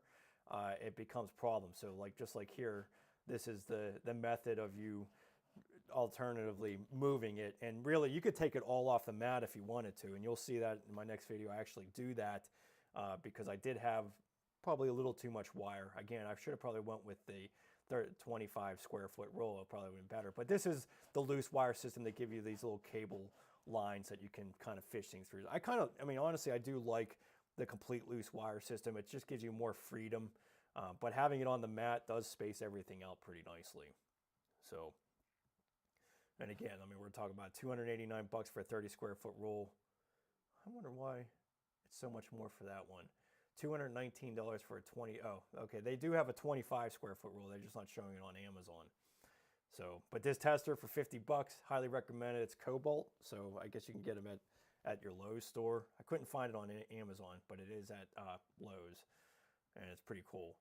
it becomes a problem. So just like here, this is the method of you alternatively moving it. And really, you could take it all off the mat if you wanted to. And you'll see that in my next video. I actually do that. Because I did have probably a little too much wire. Again, I should have probably went with the 25 square foot roll. It probably would have been better. But this is the loose wire system. They give you these little cable lines that you can kind of fish things through. Honestly, I do like the complete loose wire system. It just gives you more freedom. But having it on the mat does space everything out pretty nicely. So, and again, we're talking about 289 bucks for a 30 square foot roll. I wonder why it's so much more for that one. $219 for a 20. Oh, okay. They do have a 25 square foot roll. They're just not showing it on Amazon. So, but this tester for 50 bucks, highly recommended. It's Cobalt, so I guess you can get them at your Lowe's store. I couldn't find it on Amazon, but it is at Lowe's, and it's pretty cool.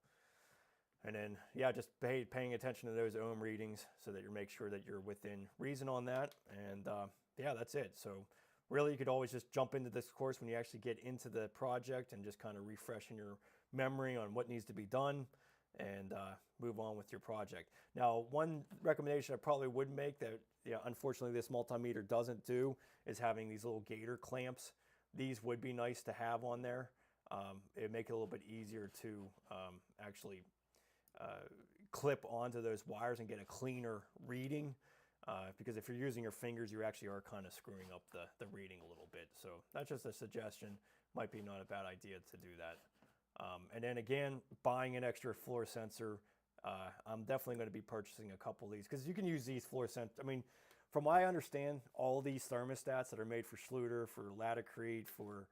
And then, yeah, just paying attention to those ohm readings so that you make sure that you're within reason on that. And yeah, that's it. So really, you could always just jump into this course when you actually get into the project and just kind of refreshing your memory on what needs to be done and move on with your project. Now, one recommendation I probably would make that, unfortunately this multimeter doesn't do is having these little gator clamps. These would be nice to have on there. It'd make it a little bit easier to actually clip onto those wires and get a cleaner reading. Because if you're using your fingers, you actually are kind of screwing up the reading a little bit. So that's just a suggestion. Might be not a bad idea to do that. And then again, buying an extra floor sensor. I'm definitely going to be purchasing a couple of these because you can use these floor sensors. From what I understand, all these thermostats that are made for Schluter, for Latacrete, for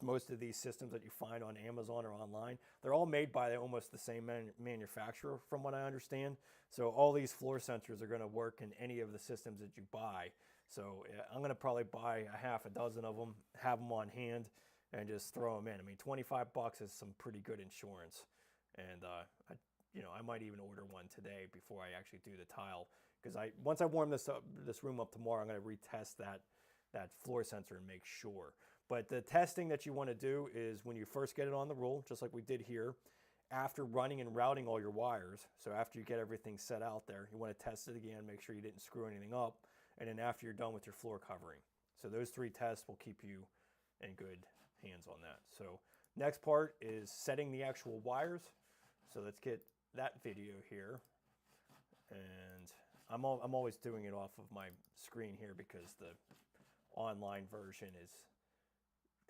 most of these systems that you find on Amazon or online, they're all made by almost the same manufacturer from what I understand. So all these floor sensors are going to work in any of the systems that you buy. So I'm going to probably buy a half a dozen of them, have them on hand, and just throw them in. 25 bucks is some pretty good insurance. And I might even order one today before I actually do the tile. Because once I warm this room up tomorrow, I'm going to retest that floor sensor and make sure. But the testing that you want to do is when you first get it on the roll, just like we did here, after running and routing all your wires. So after you get everything set out there, you want to test it again, make sure you didn't screw anything up, and then after you're done with your floor covering. So those 3 tests will keep you in good hands on that. So Next part is setting the actual wires. So let's get that video here. And I'm always doing it off of my screen here because the online version is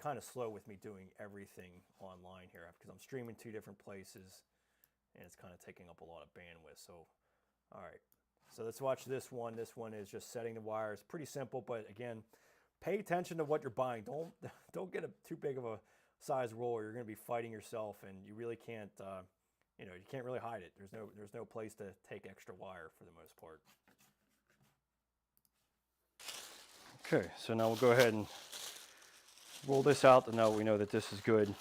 kind of slow with me doing everything online here because I'm streaming 2 different places and it's kind of taking up a lot of bandwidth. So, all right. So let's watch this one. This one is just setting the wires. Pretty simple, but again, pay attention to what you're buying. Don't get too big of a size roller. You're going to be fighting yourself, and you really can't. You can't really hide it. There's no place to take extra wire for the most part. Okay, so now we'll go ahead and roll this out, and now we know that this is good.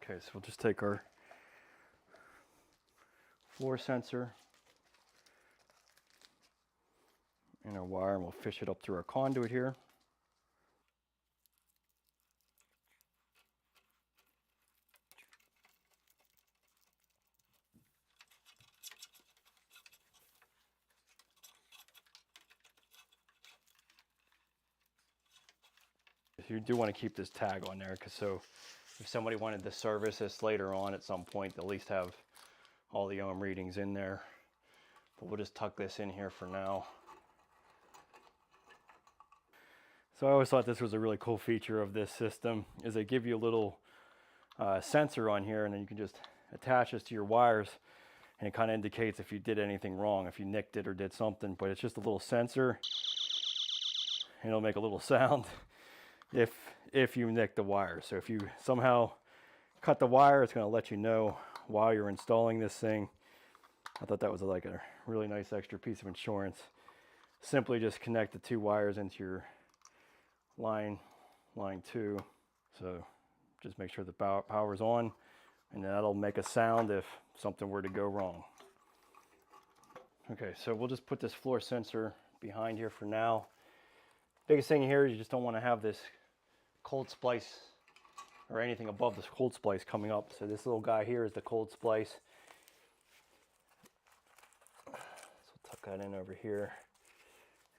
Okay, so we'll just take our floor sensor and our wire, and we'll fish it up through our conduit here. You do want to keep this tag on there, because so if somebody wanted to service this later on at some point, they'll at least have all the ohm readings in there. But we'll just tuck this in here for now. So I always thought this was a really cool feature of this system, is they give you a little sensor on here, and then you can just attach this to your wires, and it kind of indicates if you did anything wrong, if you nicked it or did something. But it's just a little sensor, and it'll make a little sound if you nick the wire. So if you somehow cut the wire, it's going to let you know while you're installing this thing. I thought that was like a really nice extra piece of insurance. Simply just connect the 2 wires into your line 2. So just make sure the power's on, and that'll make a sound if something were to go wrong. Okay, so we'll just put this floor sensor behind here for now. Biggest thing here is you just don't want to have this cold splice or anything above this cold splice coming up. So this little guy here is the cold splice. So we'll tuck that in over here.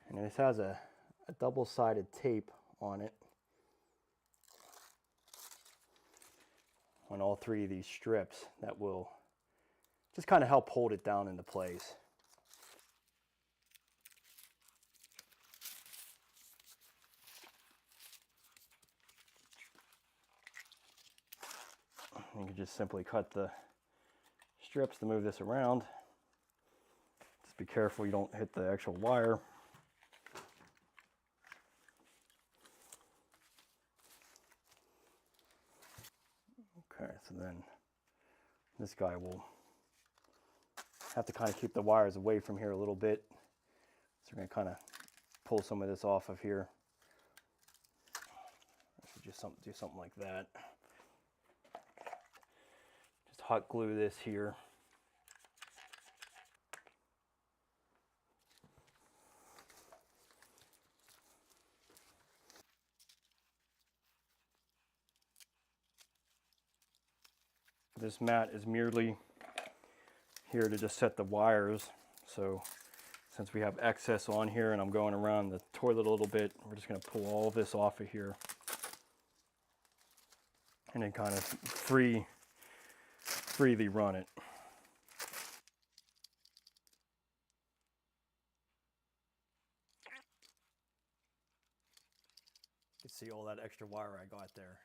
And this has a double-sided tape on it on all 3 of these strips that will just kind of help hold it down into place. You can just simply cut the strips to move this around. Just be careful you don't hit the actual wire. Okay, so then this guy will have to kind of keep the wires away from here a little bit. So we're going to kind of pull some of this off of here. I should just do something like that. Just hot glue this here. This mat is merely here to just set the wires. So since we have excess on here and I'm going around the toilet a little bit, we're just going to pull all of this off of here and then kind of freely run it. You can see all that extra wire I got there.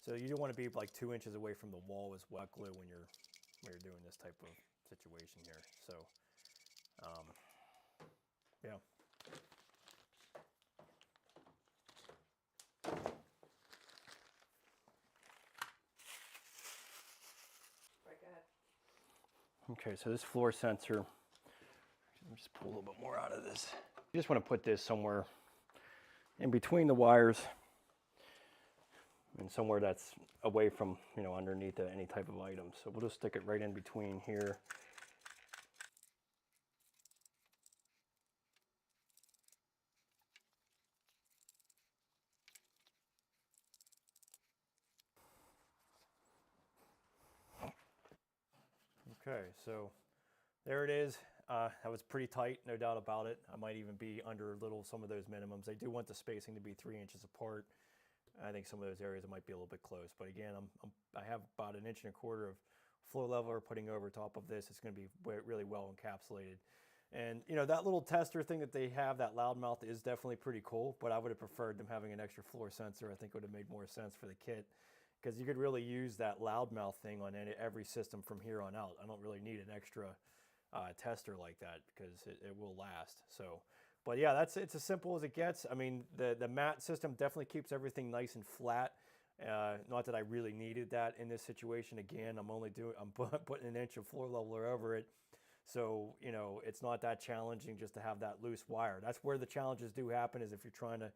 So you do want to be like 2 inches away from the wall with wet glue when you're doing this type of situation here. So, yeah. Okay, so this floor sensor, let me just pull a little bit more out of this. You just want to put this somewhere in between the wires and somewhere that's away from, underneath any type of item. So we'll just stick it right in between here. Okay, so there it is. That was pretty tight, no doubt about it. I might even be under some of those minimums. I do want the spacing to be 3 inches apart. I think some of those areas might be a little bit close, but again, I have about 1.25 inches of floor leveler putting over top of this. It's going to be really well encapsulated. And you know, that little tester thing that they have, that loudmouth, is definitely pretty cool, but I would have preferred them having an extra floor sensor. I think it would have made more sense for the kit, because you could really use that loudmouth thing on every system from here on out. I don't really need an extra tester like that, because it will last. So, but yeah, it's as simple as it gets. I mean, the mat system definitely keeps everything nice and flat. Not that I really needed that in this situation. Again, I'm putting 1 inch of floor leveler over it. So, you know, it's not that challenging just to have that loose wire. That's where the challenges do happen, is if you're trying to,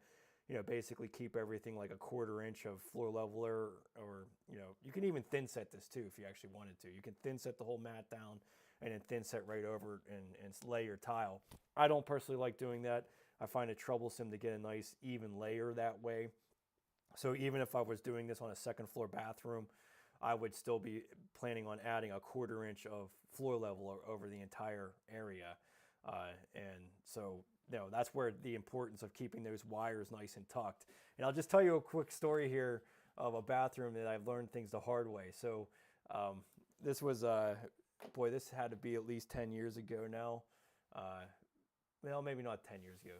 you know, basically keep everything like 1/4 inch of floor leveler, or, you know, you can even thin set this too if you actually wanted to. You can thin set the whole mat down and then thin set right over and lay your tile. I don't personally like doing that. I find it troublesome to get a nice even layer that way. So even if I was doing this on a second floor bathroom, I would still be planning on adding 1/4 inch of floor level over the entire area. And so, you know, that's where the importance of keeping those wires nice and tucked. And I'll just tell you a quick story here of a bathroom that I've learned things the hard way. So this was, boy, this had to be at least 10 years ago now. Well, maybe not 10 years ago.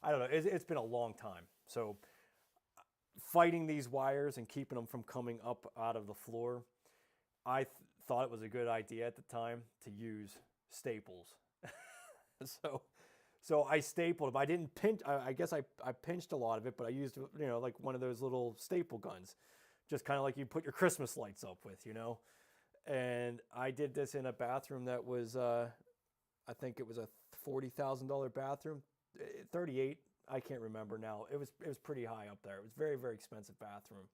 I don't know. It's been a long time. So fighting these wires and keeping them from coming up out of the floor, I thought it was a good idea at the time to use staples. So I stapled them. I didn't pinch. I guess I pinched a lot of it, but I used, you know, like one of those little staple guns, just kind of like you put your Christmas lights up with, you know. And I did this in a bathroom that was, I think it was a $40,000 bathroom, 38. I can't remember now. It was pretty high up there. It was very, very expensive bathroom.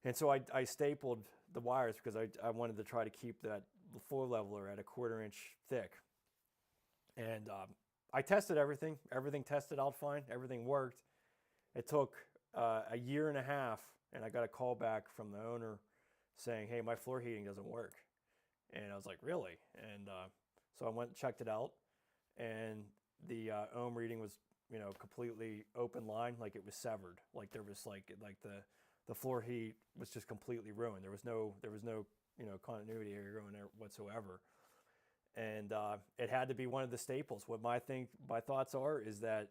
And so I stapled the wires because I wanted to try to keep that floor leveler at 1/4 inch thick. And I tested everything. Everything tested out fine. Everything worked. It took 1.5 years, and I got a call back from the owner saying, "Hey, my floor heating doesn't work." And I was like, "Really?" And so I went and checked it out, and the ohm reading was, you know, completely open line, like it was severed. Like there was like the floor heat was just completely ruined. There was no you know, continuity here going there whatsoever. And it had to be one of the staples. What my thoughts are is that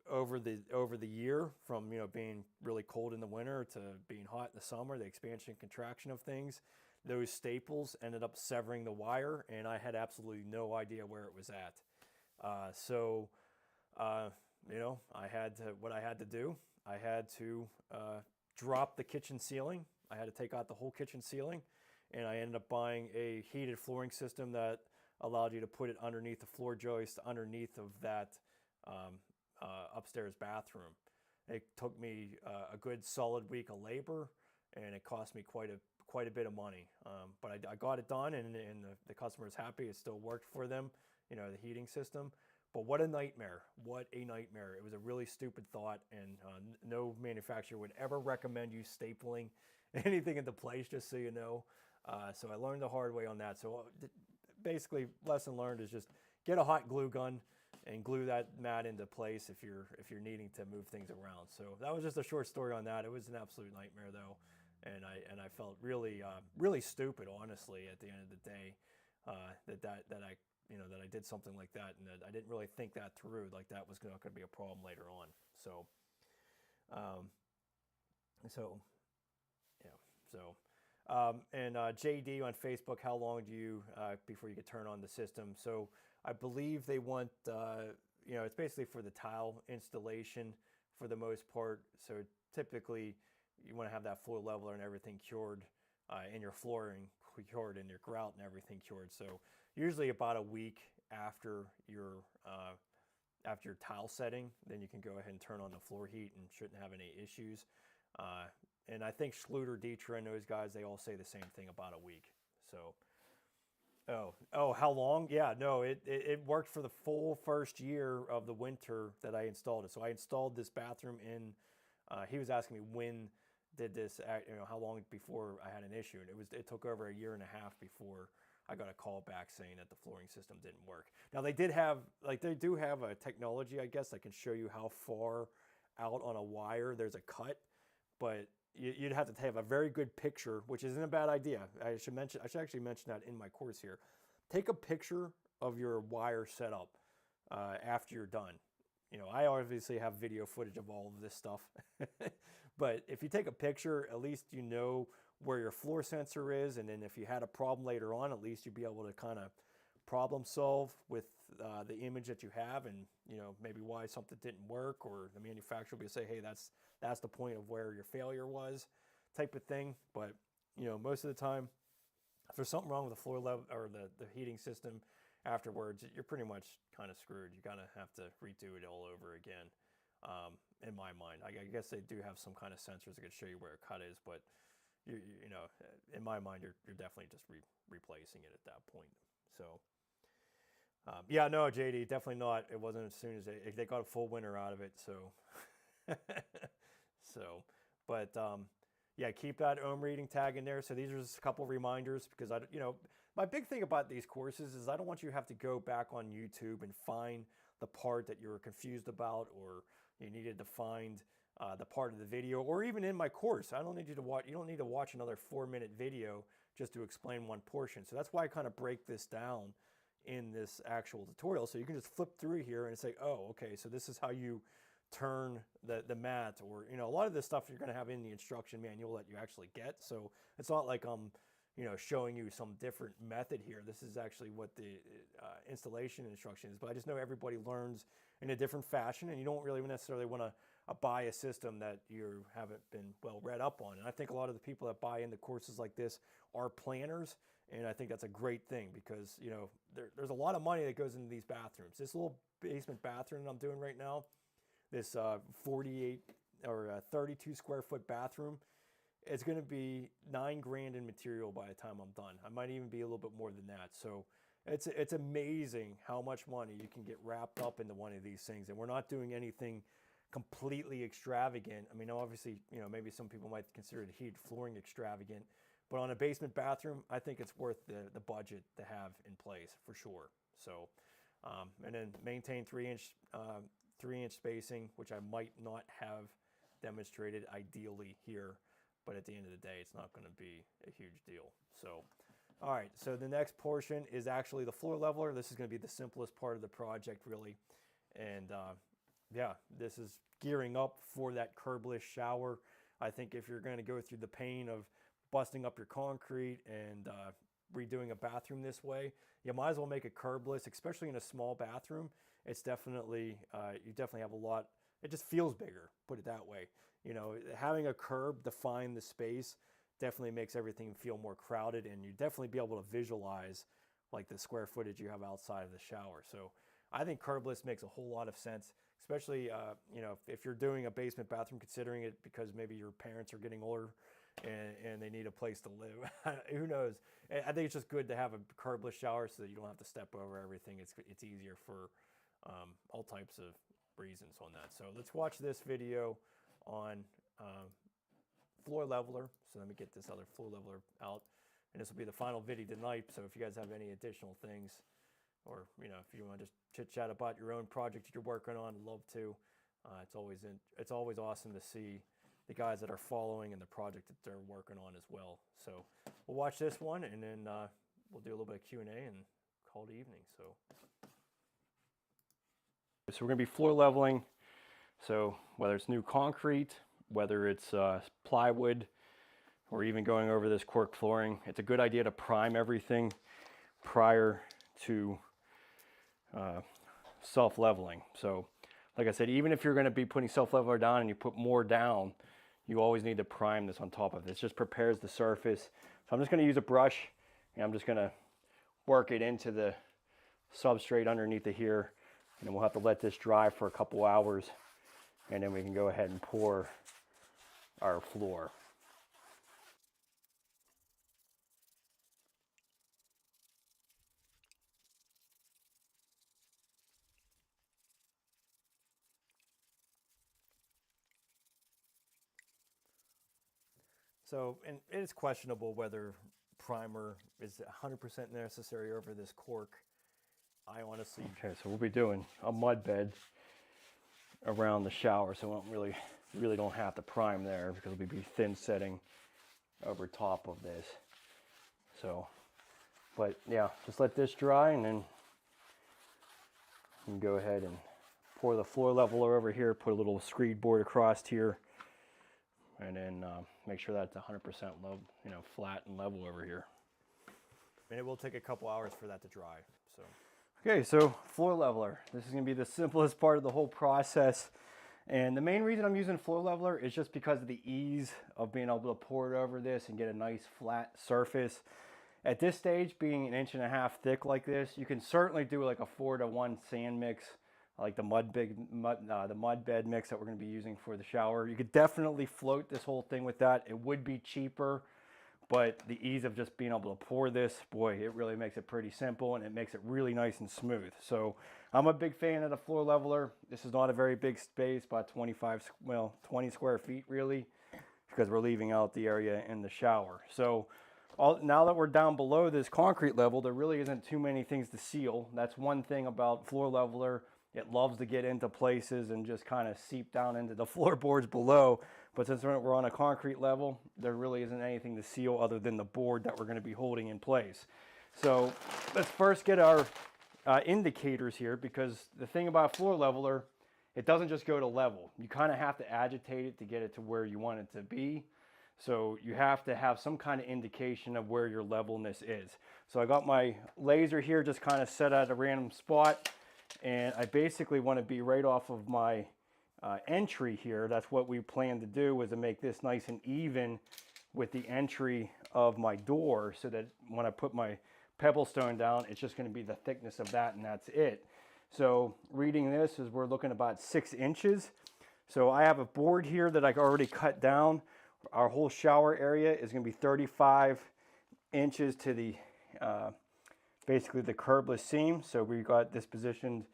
over the year, from, you know, being really cold in the winter to being hot in the summer, the expansion and contraction of things, those staples ended up severing the wire, and I had absolutely no idea where it was at. So you know, what I had to do, I had to drop the kitchen ceiling. I had to take out the whole kitchen ceiling, and I ended up buying a heated flooring system that allowed you to put it underneath the floor joist, underneath of that upstairs bathroom. It took me a good solid week of labor, and it cost me quite a bit of money. But I got it done, and the customer is happy. It still worked for them, you know, the heating system. But what a nightmare. What a nightmare. It was a really stupid thought, and no manufacturer would ever recommend you stapling anything into place, just so you know. So I learned the hard way on that. So basically, lesson learned is just get a hot glue gun and glue that mat into place if you're needing to move things around. So that was just a short story on that. It was an absolute nightmare, though, and I felt really really stupid, honestly, at the end of the day, that I did something like that, and that I didn't really think that through. Like that was not going to be a problem later on. So, and JD on Facebook, how long do you before you could turn on the system? So I believe they want, you know, it's basically for the tile installation for the most part. So typically you want to have that floor leveler and everything cured, and your flooring cured, and your grout and everything cured. So usually about a week after your tile setting, then you can go ahead and turn on the floor heat and shouldn't have any issues. And I think Schluter, Dietrich, and those guys, they all say the same thing, about a week. So, how long? Yeah, no, it worked for the full first year of the winter that I installed it. So I installed this bathroom in, he was asking me when did this, how long before I had an issue, and it took over a year and a half before I got a call back saying that the flooring system didn't work. Now they do have a technology, I guess, that can show you how far out on a wire there's a cut, but you'd have to have a very good picture, which isn't a bad idea. I should actually mention that in my course here. Take a picture of your wire setup after you're done. I obviously have video footage of all of this stuff, but if you take a picture, at least you know where your floor sensor is, and then if you had a problem later on, at least you'd be able to kind of problem solve with the image that you have, and maybe why something didn't work, or the manufacturer will say, hey, that's the point of where your failure was, type of thing. But most of the time, if there's something wrong with the floor level or the heating system afterwards, you're pretty much kind of screwed. You kind of have to redo it all over again. In my mind, I guess they do have some kind of sensors that can show you where a cut is, but in my mind, you're definitely just replacing it at that point. So yeah, no, JD, definitely not. It wasn't as soon as they got a full winter out of it. So but yeah, keep that ohm reading tag in there. So these are just a couple reminders, because my big thing about these courses is I don't want you to have to go back on YouTube and find the part that you were confused about, or you needed to find the part of the video, or even in my course, I don't need you to watch. You don't need to watch another 4-minute video just to explain one portion. So that's why I kind of break this down in this actual tutorial. So you can just flip through here and say, oh, okay, so this is how you turn the mat, or a lot of this stuff you're going to have in the instruction manual that you actually get. So it's not like I'm showing you some different method here. This is actually what the installation instruction is, but I just know everybody learns in a different fashion, and you don't really necessarily want to buy a system that you haven't been well read up on. And I think a lot of the people that buy into courses like this are planners, and I think that's a great thing, because there's a lot of money that goes into these bathrooms. This little basement bathroom I'm doing right now, this 48 or 32 square foot bathroom, it's going to be $9 grand in material by the time I'm done. I might even be a little bit more than that. So it's amazing how much money you can get wrapped up into one of these things. And we're not doing anything completely extravagant. I mean, obviously, maybe some people might consider the heated flooring extravagant, but on a basement bathroom, I think it's worth the budget to have in place for sure. So, and then maintain 3-inch spacing, which I might not have demonstrated ideally here, but at the end of the day, it's not going to be a huge deal. So, all right, so the next portion is actually the floor leveler. This is going to be the simplest part of the project, really. And yeah, this is gearing up for that curbless shower. I think if you're going to go through the pain of busting up your concrete and redoing a bathroom this way, you might as well make it curbless, especially in a small bathroom. It's definitely, you definitely have a lot, it just feels bigger, put it that way. Having a curb define the space definitely makes everything feel more crowded, and you definitely be able to visualize like the square footage you have outside of the shower. So I think curbless makes a whole lot of sense, especially, if you're doing a basement bathroom, considering it because maybe your parents are getting older and they need a place to live. Who knows? I think it's just good to have a curbless shower so that you don't have to step over everything. It's easier for all types of reasons on that. So let's watch this video on floor leveler. So let me get this other floor leveler out, and this will be the final video tonight. So if you guys have any additional things, or if you want to just chit chat about your own project that you're working on, I'd love to. It's always awesome to see the guys that are following and the project that they're working on as well. So we'll watch this one, and then we'll do a little bit of Q&A and call it evening. So we're going to be floor leveling. So whether it's new concrete, whether it's plywood, or even going over this cork flooring, it's a good idea to prime everything prior to self-leveling. So like I said, even if you're going to be putting self-leveler down and you put more down, you always need to prime this on top of it. It just prepares the surface. So I'm just going to use a brush, and I'm just going to work it into the substrate underneath it here, and then we'll have to let this dry for a couple hours, and then we can go ahead and pour our floor. So, and it's questionable whether primer is 100% necessary over this cork. I honestly... Okay, so we'll be doing a mud bed around the shower, so we don't really don't have to prime there because we'll be thin setting over top of this. So, but yeah, just let this dry, and then you can go ahead and pour the floor leveler over here, put a little screed board across here, and then make sure that's 100% level, flat and level over here. And it will take a couple hours for that to dry. So, okay, so floor leveler. This is going to be the simplest part of the whole process. And the main reason I'm using floor leveler is just because of the ease of being able to pour it over this and get a nice flat surface. At this stage, being 1.5 inches thick like this, you can certainly do like a 4-to-1 sand mix, like the mud bed mix that we're going to be using for the shower. You could definitely float this whole thing with that. It would be cheaper, but the ease of just being able to pour this, boy, it really makes it pretty simple, and it makes it really nice and smooth. So I'm a big fan of the floor leveler. This is not a very big space, about 20 square feet really, because we're leaving out the area in the shower. So now that we're down below this concrete level, there really isn't too many things to seal. That's one thing about floor leveler. It loves to get into places and just kind of seep down into the floorboards below. But since we're on a concrete level, there really isn't anything to seal other than the board that we're going to be holding in place. So let's first get our indicators here, because the thing about floor leveler, it doesn't just go to level. You kind of have to agitate it to get it to where you want it to be. So you have to have some kind of indication of where your levelness is. So I got my laser here just kind of set at a random spot, and I basically want to be right off of my entry here. That's what we plan to do, was to make this nice and even with the entry of my door, so that when I put my pebble stone down, it's just going to be the thickness of that, and that's it. So reading this is we're looking about 6 inches. So I have a board here that I already cut down. Our whole shower area is going to be 35 inches to the basically the curbless seam. So we got this positioned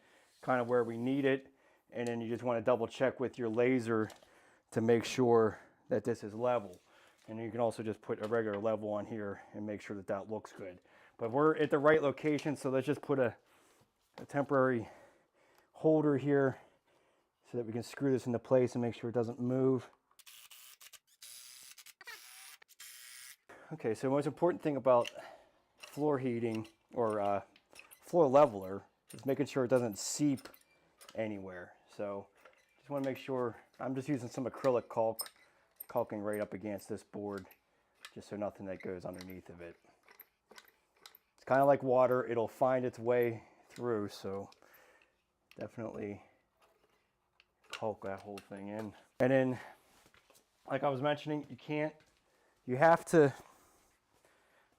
kind of where we need it, and then you just want to double check with your laser to make sure that this is level. And you can also just put a regular level on here and make sure that that looks good. But we're at the right location, so let's just put a temporary holder here so that we can screw this into place and make sure it doesn't move. Okay, so the most important thing about floor heating or floor leveler is making sure it doesn't seep anywhere. So just want to make sure, I'm just using some acrylic caulk, caulking right up against this board, just so nothing that goes underneath of it. It's kind of like water, it'll find its way through, so definitely caulk that whole thing in. And then, like I was mentioning, you have to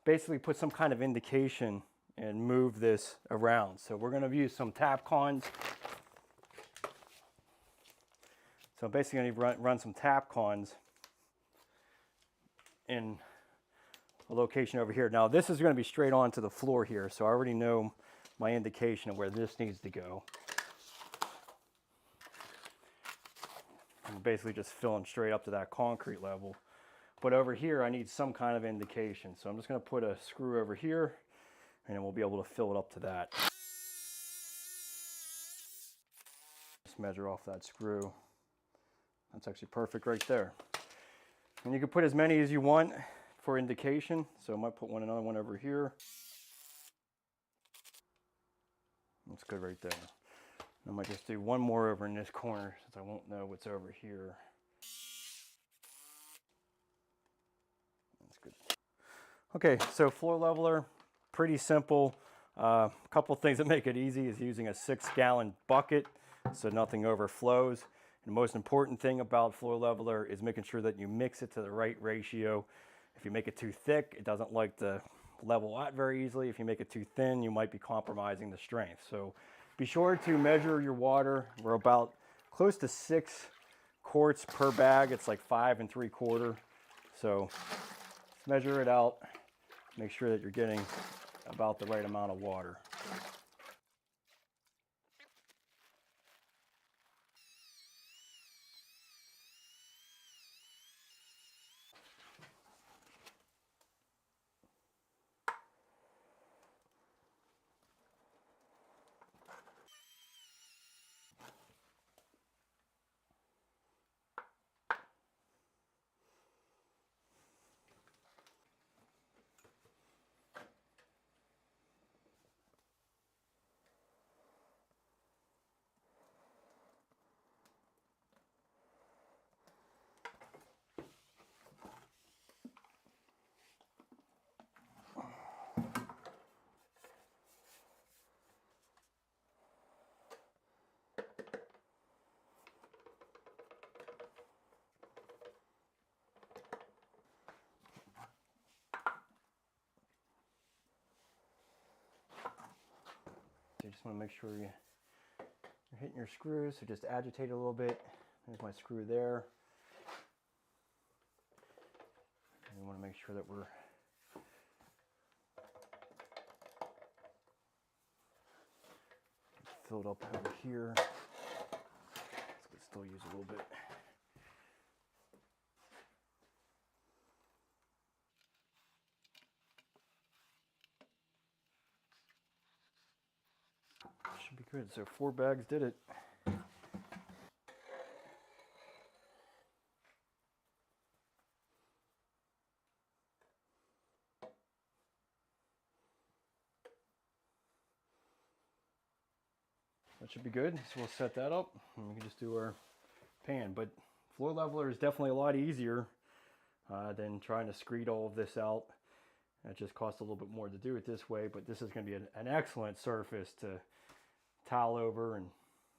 basically put some kind of indication and move this around. So we're going to use some tap cons. So I'm basically going to run some tap cons in a location over here. Now this is going to be straight onto the floor here, so I already know my indication of where this needs to go. I'm basically just filling straight up to that concrete level. But over here, I need some kind of indication. So I'm just going to put a screw over here, and then we'll be able to fill it up to that. Just measure off that screw. That's actually perfect right there. And you can put as many as you want for indication. So I might put another one over here. That's good right there. I might just do one more over in this corner, since I won't know what's over here. That's good. Okay, so floor leveler, pretty simple. A couple things that make it easy is using a 6-gallon bucket so nothing overflows. And the most important thing about floor leveler is making sure that you mix it to the right ratio. If you make it too thick, it doesn't like to level out very easily. If you make it too thin, you might be compromising the strength. So be sure to measure your water. We're about close to 6 quarts per bag. It's like 5 3/4. So measure it out. Make sure that you're getting about the right amount of water. you just want to make sure you're hitting your screws, so just agitate a little bit. There's my screw there. And we want to make sure that we're filled up over here. Let's still use a little bit. Should be good. So 4 bags did it. That should be good. So we'll set that up and we can just do our pan. But floor leveler is definitely a lot easier than trying to screed all of this out. It just costs a little bit more to do it this way, but this is going to be an excellent surface to tile over and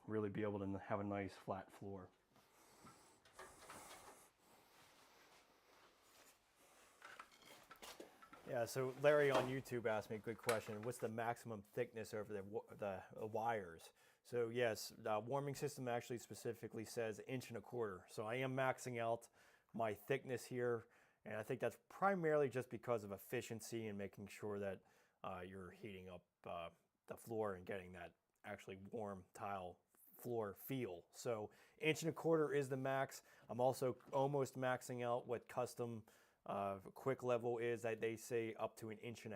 really be able to have a nice flat floor. Yeah, so Larry on YouTube asked me a good question. What's the maximum thickness over the wires? So yes, the warming system actually specifically says 1.25 inches. So I am maxing out my thickness here, and I think that's primarily just because of efficiency and making sure that you're heating up the floor and getting that actually warm tile floor feel. So 1.25 inches is the max. I'm also almost maxing out what custom quick level is, that they say up to 1.5 inches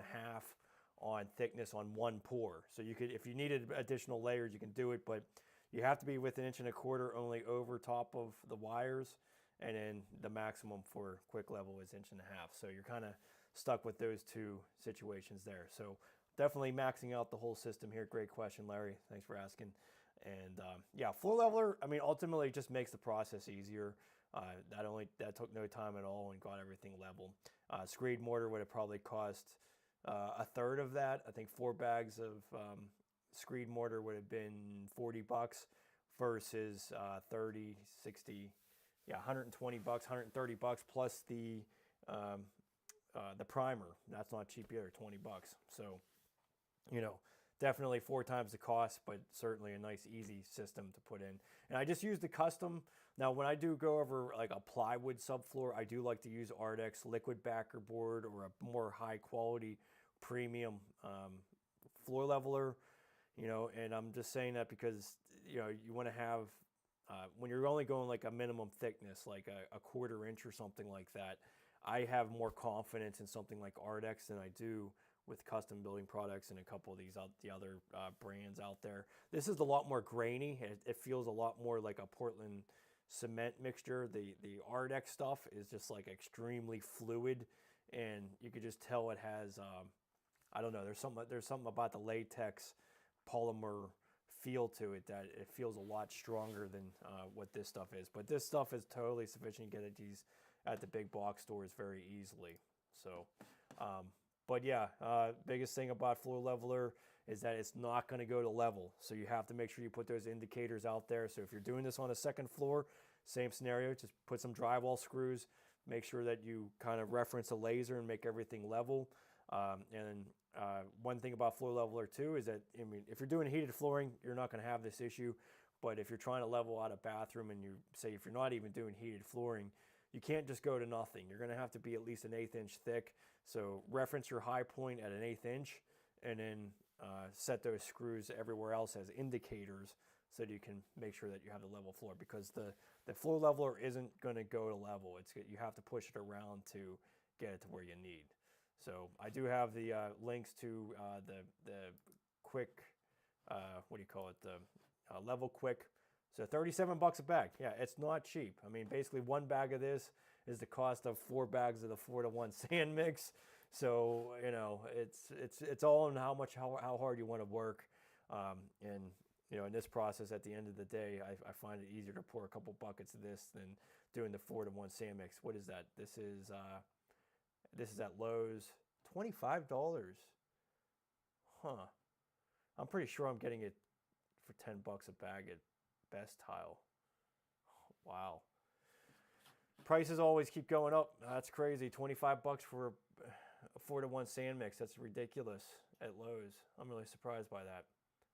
on thickness on one pour. So you could, if you needed additional layers, you can do it, but you have to be with 1.25 inches only over top of the wires, and then the maximum for quick level is 1.5 inches. So you're kind of stuck with those two situations there. So definitely maxing out the whole system here. Great question, Larry. Thanks for asking. And yeah, floor leveler, I mean, ultimately it just makes the process easier. That took no time at all and got everything level. Screed mortar would have probably cost a third of that. I think 4 bags of screed mortar would have been $40 versus 30, 60, yeah, $120, $130 plus the primer. That's not cheap either, $20. So, you know, definitely 4 times the cost, but certainly a nice, easy system to put in. And I just use the custom. Now, when I do go over like a plywood subfloor, I do like to use Ardex liquid backer board or a more high quality premium floor leveler, you know, and I'm just saying that because, you know, you want to have, when you're only going like a minimum thickness, like a 1/4 inch or something like that, I have more confidence in something like Ardex than I do with custom building products and a couple of the other brands out there. This is a lot more grainy. It feels a lot more like a Portland cement mixture. The Ardex stuff is just like extremely fluid, and you could just tell it has I don't know, there's something about the latex polymer feel to it that it feels a lot stronger than what this stuff is. But this stuff is totally sufficient to get at the big box stores very easily. So but yeah, biggest thing about floor leveler is that it's not going to go to level. So you have to make sure you put those indicators out there. So if you're doing this on a second floor, same scenario, just put some drywall screws, make sure that you kind of reference a laser and make everything level. And one thing about floor leveler too is that, I mean, if you're doing heated flooring, you're not going to have this issue. But if you're trying to level out a bathroom and you say, if you're not even doing heated flooring, you can't just go to nothing. You're going to have to be at least 1/8 inch thick. So reference your high point at 1/8 inch and then set those screws everywhere else as indicators so that you can make sure that you have the level floor, because the floor leveler isn't going to go to level. You have to push it around to get it to where you need. So I do have the links to the quick, what do you call it, the level quick. So $37 a bag. Yeah, it's not cheap. I mean, basically 1 bag of this is the cost of 4 bags of the 4-to-1 sand mix. So, you know, it's all in how hard you want to work. And, you know, in this process, at the end of the day, I find it easier to pour a couple buckets of this than doing the 4-to-1 sand mix. What is that? This is at Lowe's, $25. Huh. I'm pretty sure I'm getting it for $10 a bag at Best Tile. Wow. Prices always keep going up. That's crazy. $25 for a 4-to-1 sand mix. That's ridiculous at Lowe's. I'm really surprised by that.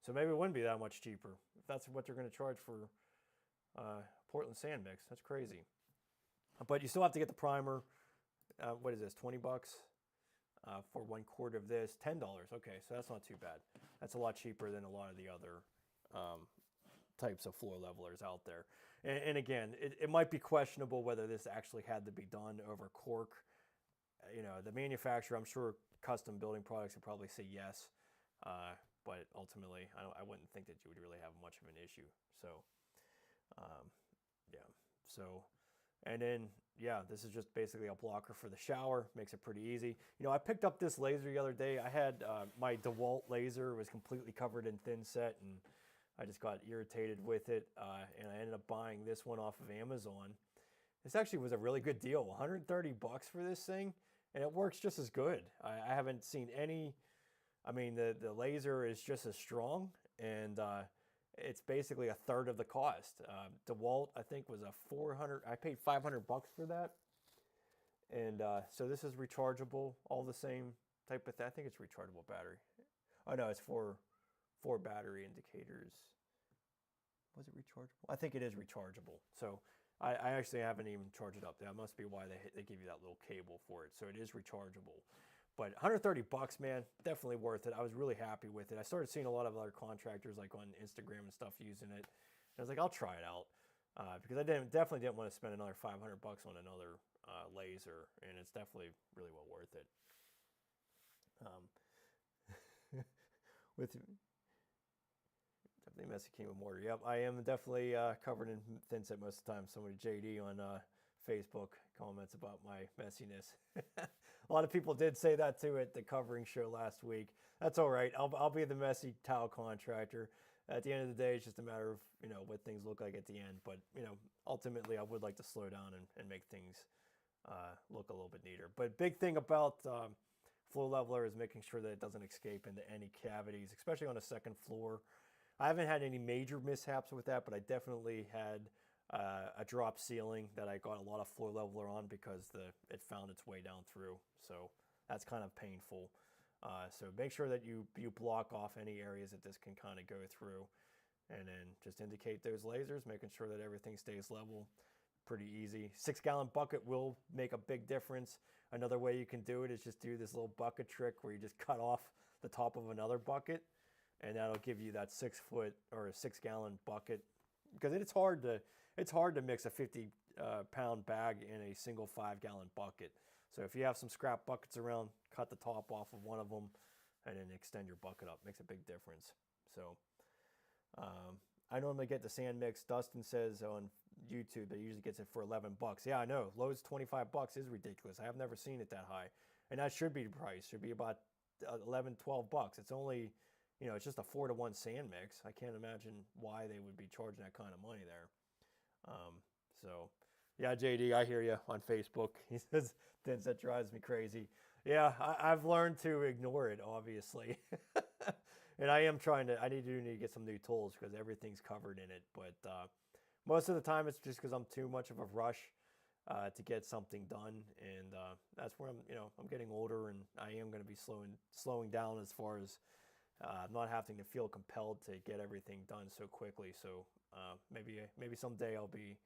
So maybe it wouldn't be that much cheaper if that's what they're going to charge for Portland sand mix. That's crazy. But you still have to get the primer. What is this, 20 bucks for 1 quart of this? $10. Okay, so that's not too bad. That's a lot cheaper than a lot of the other types of floor levelers out there. And again, it might be questionable whether this actually had to be done over cork. You know, the manufacturer, I'm sure custom building products would probably say yes. But ultimately, I wouldn't think that you would really have much of an issue. So, yeah. So, and then, yeah, this is just basically a blocker for the shower. Makes it pretty easy. You know, I picked up this laser the other day. I had my DeWalt laser was completely covered in thin set, and I just got irritated with it. And I ended up buying this one off of Amazon. This actually was a really good deal. 130 bucks for this thing, and it works just as good. I haven't seen any. I mean, the laser is just as strong, and it's basically a third of the cost. DeWalt, I think, was a 400. I paid 500 bucks for that, and so this is rechargeable, all the same type of thing. I think it's rechargeable battery. Oh no, it's for battery indicators. Was it rechargeable? I think it is rechargeable. So I actually haven't even charged it up. That must be why they give you that little cable for it. So it is rechargeable. But 130 bucks, man, definitely worth it. I was really happy with it. I started seeing a lot of other contractors like on Instagram and stuff using it. I was like, I'll try it out because I definitely didn't want to spend another 500 bucks on another laser, and it's definitely really well worth it. With definitely messy king with mortar. Yep, I am definitely covered in thin set most of the time. Somebody JD on Facebook comments about my messiness. A lot of people did say that too at the covering show last week. That's all right. I'll be the messy towel contractor. At the end of the day, it's just a matter of, you know, what things look like at the end. But, you know, ultimately I would like to slow down and make things look a little bit neater. But big thing about floor leveler is making sure that it doesn't escape into any cavities, especially on a second floor. I haven't had any major mishaps with that, but I definitely had a drop ceiling that I got a lot of floor leveler on because it found its way down through. So that's kind of painful. So make sure that you block off any areas that this can kind of go through, and then just indicate those lasers, making sure that everything stays level. Pretty easy. 6-gallon bucket will make a big difference. Another way you can do it is just do this little bucket trick where you just cut off the top of another bucket, and that'll give you that 6-foot or a 6-gallon bucket, because it's hard to mix a 50-pound bag in a single 5-gallon bucket. So if you have some scrap buckets around, cut the top off of one of them and then extend your bucket up. Makes a big difference. So I normally get the sand mix. Dustin says on YouTube that he usually gets it for 11 bucks. Yeah, I know. Lowe's 25 bucks is ridiculous. I have never seen it that high. And that should be the price. Should be about 11, 12 bucks. It's only, you know, it's just a 4-to-1 sand mix. I can't imagine why they would be charging that kind of money there. So, yeah, JD, I hear you on Facebook. He says, "Thins, that drives me crazy." Yeah, I've learned to ignore it, obviously. And I need to get some new tools because everything's covered in it. But most of the time it's just because I'm too much of a rush to get something done. And that's where I'm getting older, and I am going to be slowing down as far as not having to feel compelled to get everything done so quickly. So maybe someday I'll be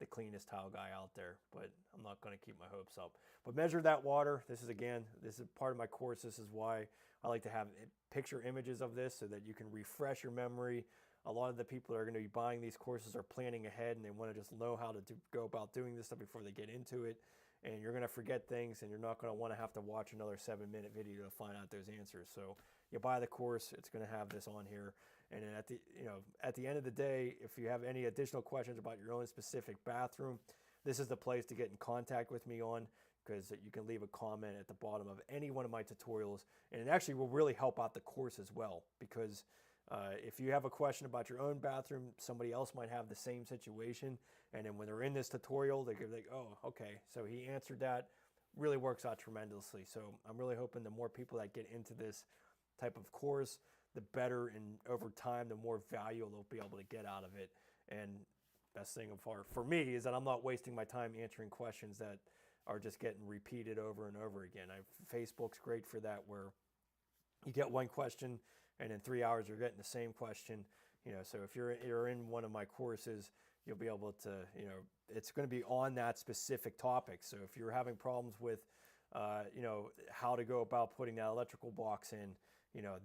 the cleanest towel guy out there, but I'm not going to keep my hopes up. But measure that water. This is part of my course. This is why I like to have picture images of this so that you can refresh your memory. A lot of the people that are going to be buying these courses are planning ahead, and they want to just know how to go about doing this stuff before they get into it. And you're going to forget things, and you're not going to want to have to watch another 7-minute video to find out those answers. So you buy the course, it's going to have this on here. And then at the end of the day, if you have any additional questions about your own specific bathroom, this is the place to get in contact with me on, because you can leave a comment at the bottom of any one of my tutorials, and it actually will really help out the course as well, because if you have a question about your own bathroom, somebody else might have the same situation, and then when they're in this tutorial, they go like, "Oh, okay, so he answered that." Really works out tremendously. So I'm really hoping the more people that get into this type of course, the better, and over time, the more value they'll be able to get out of it. And best thing for me is that I'm not wasting my time answering questions that are just getting repeated over and over again. Facebook's great for that, where you get one question and in 3 hours you're getting the same question. So if you're in one of my courses, you'll be able to, it's going to be on that specific topic. So if you're having problems with, how to go about putting that electrical box in,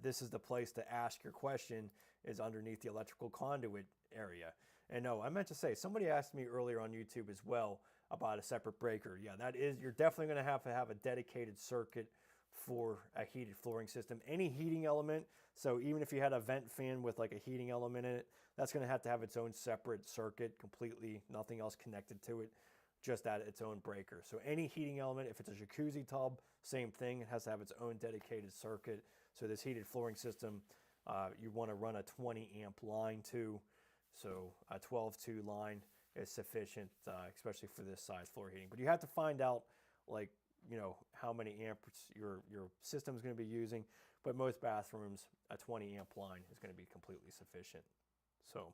this is the place to ask your question, is underneath the electrical conduit area. And no, I meant to say, somebody asked me earlier on YouTube as well about a separate breaker. Yeah, you're definitely going to have a dedicated circuit for a heated flooring system. Any heating element, so even if you had a vent fan with like a heating element in it, that's going to have its own separate circuit, completely, nothing else connected to it, just its own breaker. So any heating element, if it's a jacuzzi tub, same thing, it has to have its own dedicated circuit. So this heated flooring system, you want to run a 20 amp line to, so a 12-2 line is sufficient, especially for this size floor heating. But you have to find out, like, how many amps your system is going to be using. But most bathrooms, a 20 amp line is going to be completely sufficient. So,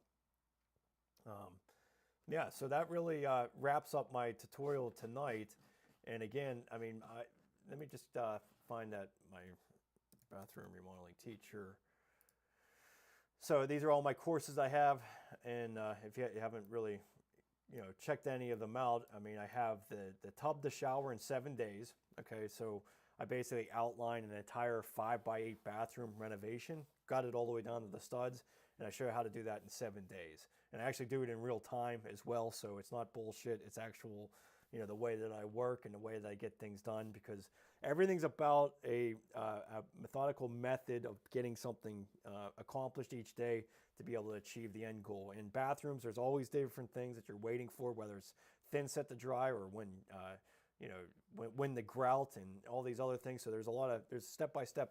yeah, so that really wraps up my tutorial tonight. And again, I mean, let me just find my bathroom remodeling teacher. So these are all my courses I have, and if you haven't really, checked any of them out, I mean, I have the tub to shower in 7 days. Okay, so I basically outlined an entire 5x8 bathroom renovation, got it all the way down to the studs, and I show you how to do that in 7 days. And I actually do it in real time as well, so it's not bullshit. It's actual, the way that I work and the way that I get things done, because everything's about a methodical method of getting something accomplished each day to be able to achieve the end goal. In bathrooms, there's always different things that you're waiting for, whether it's thin set to dry or when the grout and all these other things. So there's step-by-step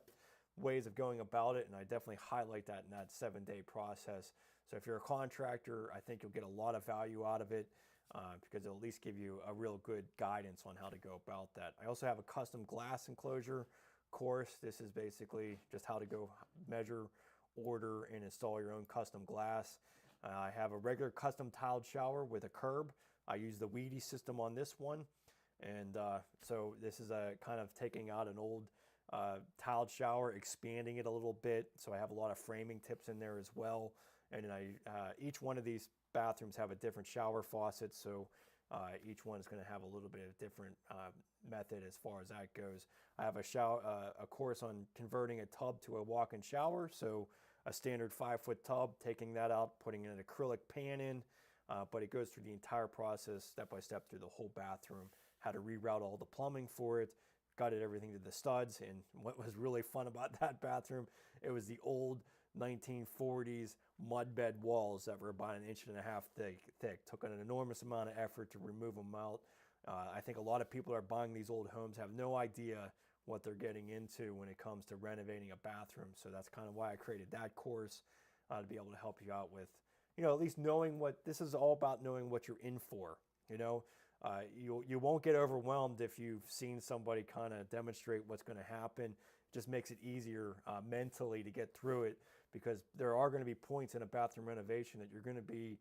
ways of going about it, and I definitely highlight that in that 7-day process. So if you're a contractor, I think you'll get a lot of value out of it, because it'll at least give you a real good guidance on how to go about that. I also have a custom glass enclosure course. This is basically just how to go measure, order, and install your own custom glass. I have a regular custom tiled shower with a curb. I use the Weedy system on this one. And so this is a kind of taking out an old tiled shower, expanding it a little bit. So I have a lot of framing tips in there as well. And each one of these bathrooms have a different shower faucet, so each one is going to have a little bit of different method as far as that goes. I have a course on converting a tub to a walk-in shower, so a standard 5-foot tub, taking that out, putting an acrylic pan in, but it goes through the entire process step by step through the whole bathroom, how to reroute all the plumbing for it, gutted everything to the studs. And what was really fun about that bathroom, it was the old 1940s mud bed walls that were about 1.5 inches thick. Took an enormous amount of effort to remove them out. I think a lot of people that are buying these old homes have no idea what they're getting into when it comes to renovating a bathroom. So that's kind of why I created that course, to be able to help you out with, at least knowing what this is all about, knowing what you're in for. You won't get overwhelmed if you've seen somebody kind of demonstrate what's going to happen. It just makes it easier mentally to get through it, because there are going to be points in a bathroom renovation that you're going to be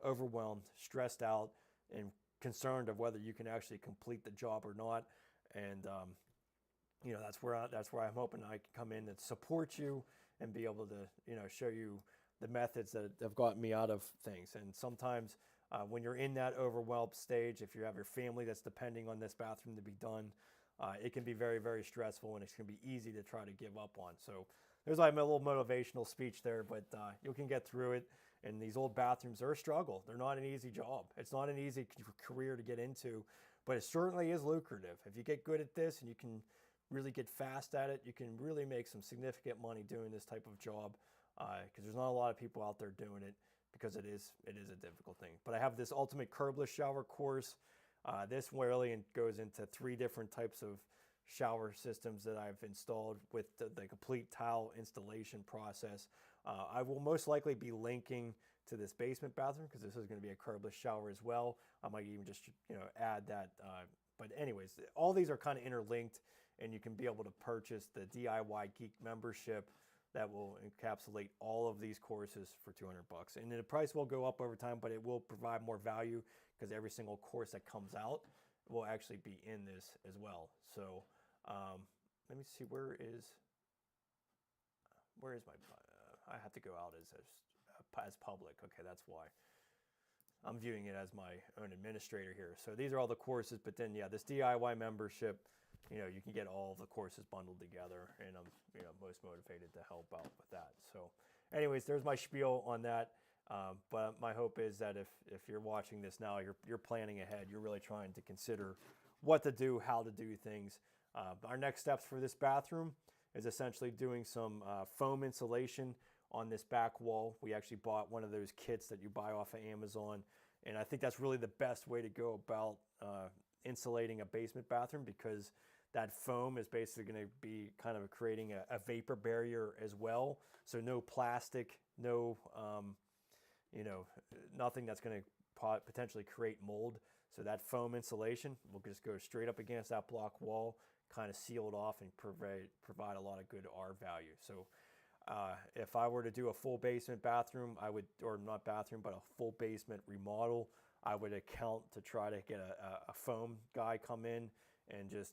overwhelmed, stressed out, and concerned of whether you can actually complete the job or not. And that's where I'm hoping I can come in and support you and be able to show you the methods that have gotten me out of things. And sometimes when you're in that overwhelmed stage, if you have your family that's depending on this bathroom to be done, it can be very, very stressful, and it's going to be easy to try to give up on. So there's like a little motivational speech there, but you can get through it. And these old bathrooms are a struggle. They're not an easy job. It's not an easy career to get into, but it certainly is lucrative. If you get good at this and you can really get fast at it, you can really make some significant money doing this type of job, because there's not a lot of people out there doing it, because it is a difficult thing. But I have this ultimate curbless shower course. This really goes into 3 different types of shower systems that I've installed with the complete tile installation process. I will most likely be linking to this basement bathroom, because this is going to be a curbless shower as well. I might even just add that. But anyways, all these are kind of interlinked, and you can be able to purchase the DIY Geek membership that will encapsulate all of these courses for $200. And the price will go up over time, but it will provide more value, because every single course that comes out will actually be in this as well. So let me see, where is my, I have to go out as public. Okay, that's why. I'm viewing it as my own administrator here. So these are all the courses, but then yeah, this DIY membership, you can get all the courses bundled together, and I'm most motivated to help out with that. So anyways, there's my spiel on that. But my hope is that if you're watching this now, you're planning ahead. You're really trying to consider what to do, how to do things. Our next steps for this bathroom is essentially doing some foam insulation on this back wall. We actually bought one of those kits that you buy off of Amazon, and I think that's really the best way to go about insulating a basement bathroom, because that foam is basically going to be kind of creating a vapor barrier as well. So no plastic, no nothing that's going to potentially create mold. So that foam insulation will just go straight up against that block wall, kind of seal it off, and provide a lot of good R value. So if I were to do a full basement bathroom, I would, or not bathroom, but a full basement remodel, I would account to try to get a foam guy come in and just,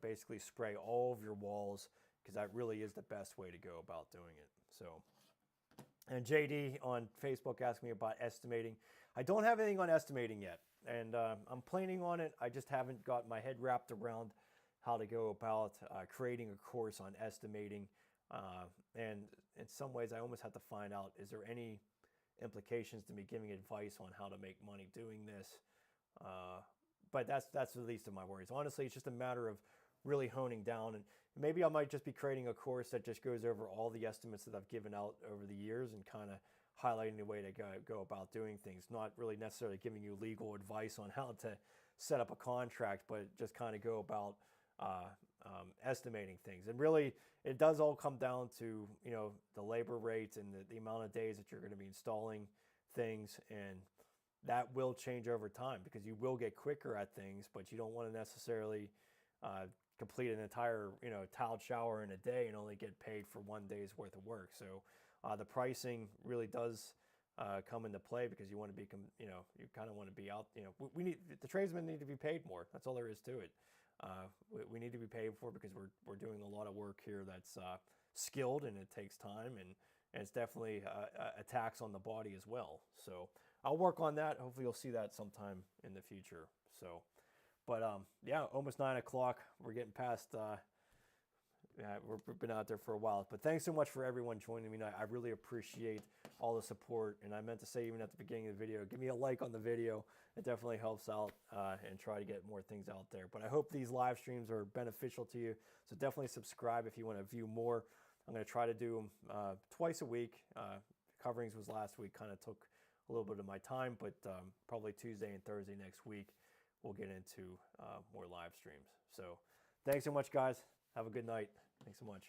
basically spray all of your walls, because that really is the best way to go about doing it. So, and JD on Facebook asked me about estimating. I don't have anything on estimating yet, and I'm planning on it. I just haven't got my head wrapped around how to go about creating a course on estimating. And in some ways, I almost have to find out, is there any implications to me giving advice on how to make money doing this? But that's the least of my worries. Honestly, it's just a matter of really honing down, and maybe I might just be creating a course that just goes over all the estimates that I've given out over the years and kind of highlighting the way to go about doing things. Not really necessarily giving you legal advice on how to set up a contract, but just kind of go about estimating things. And really, it does all come down to the labor rates and the amount of days that you're going to be installing things, and that will change over time, because you will get quicker at things, but you don't want to necessarily complete an entire tiled shower in a day and only get paid for 1 day's worth of work. So the pricing really does come into play, because you want to be you kind of want to be out. We need, the tradesmen need to be paid more. That's all there is to it. We need to be paid for, because we're doing a lot of work here that's skilled, and it takes time, and it's definitely a tax on the body as well. So I'll work on that. Hopefully you'll see that sometime in the future. So, but yeah, almost 9 o'clock. We're getting past. We've been out there for a while, but thanks so much for everyone joining me tonight. I really appreciate all the support, and I meant to say, even at the beginning of the video, give me a like on the video. It definitely helps out, and try to get more things out there. But I hope these live streams are beneficial to you, so definitely subscribe if you want to view more. I'm going to try to do them twice a week. Coverings was last week, kind of took a little bit of my time, but probably Tuesday and Thursday next week we'll get into more live streams. So thanks so much, guys. Have a good night. Thanks so much.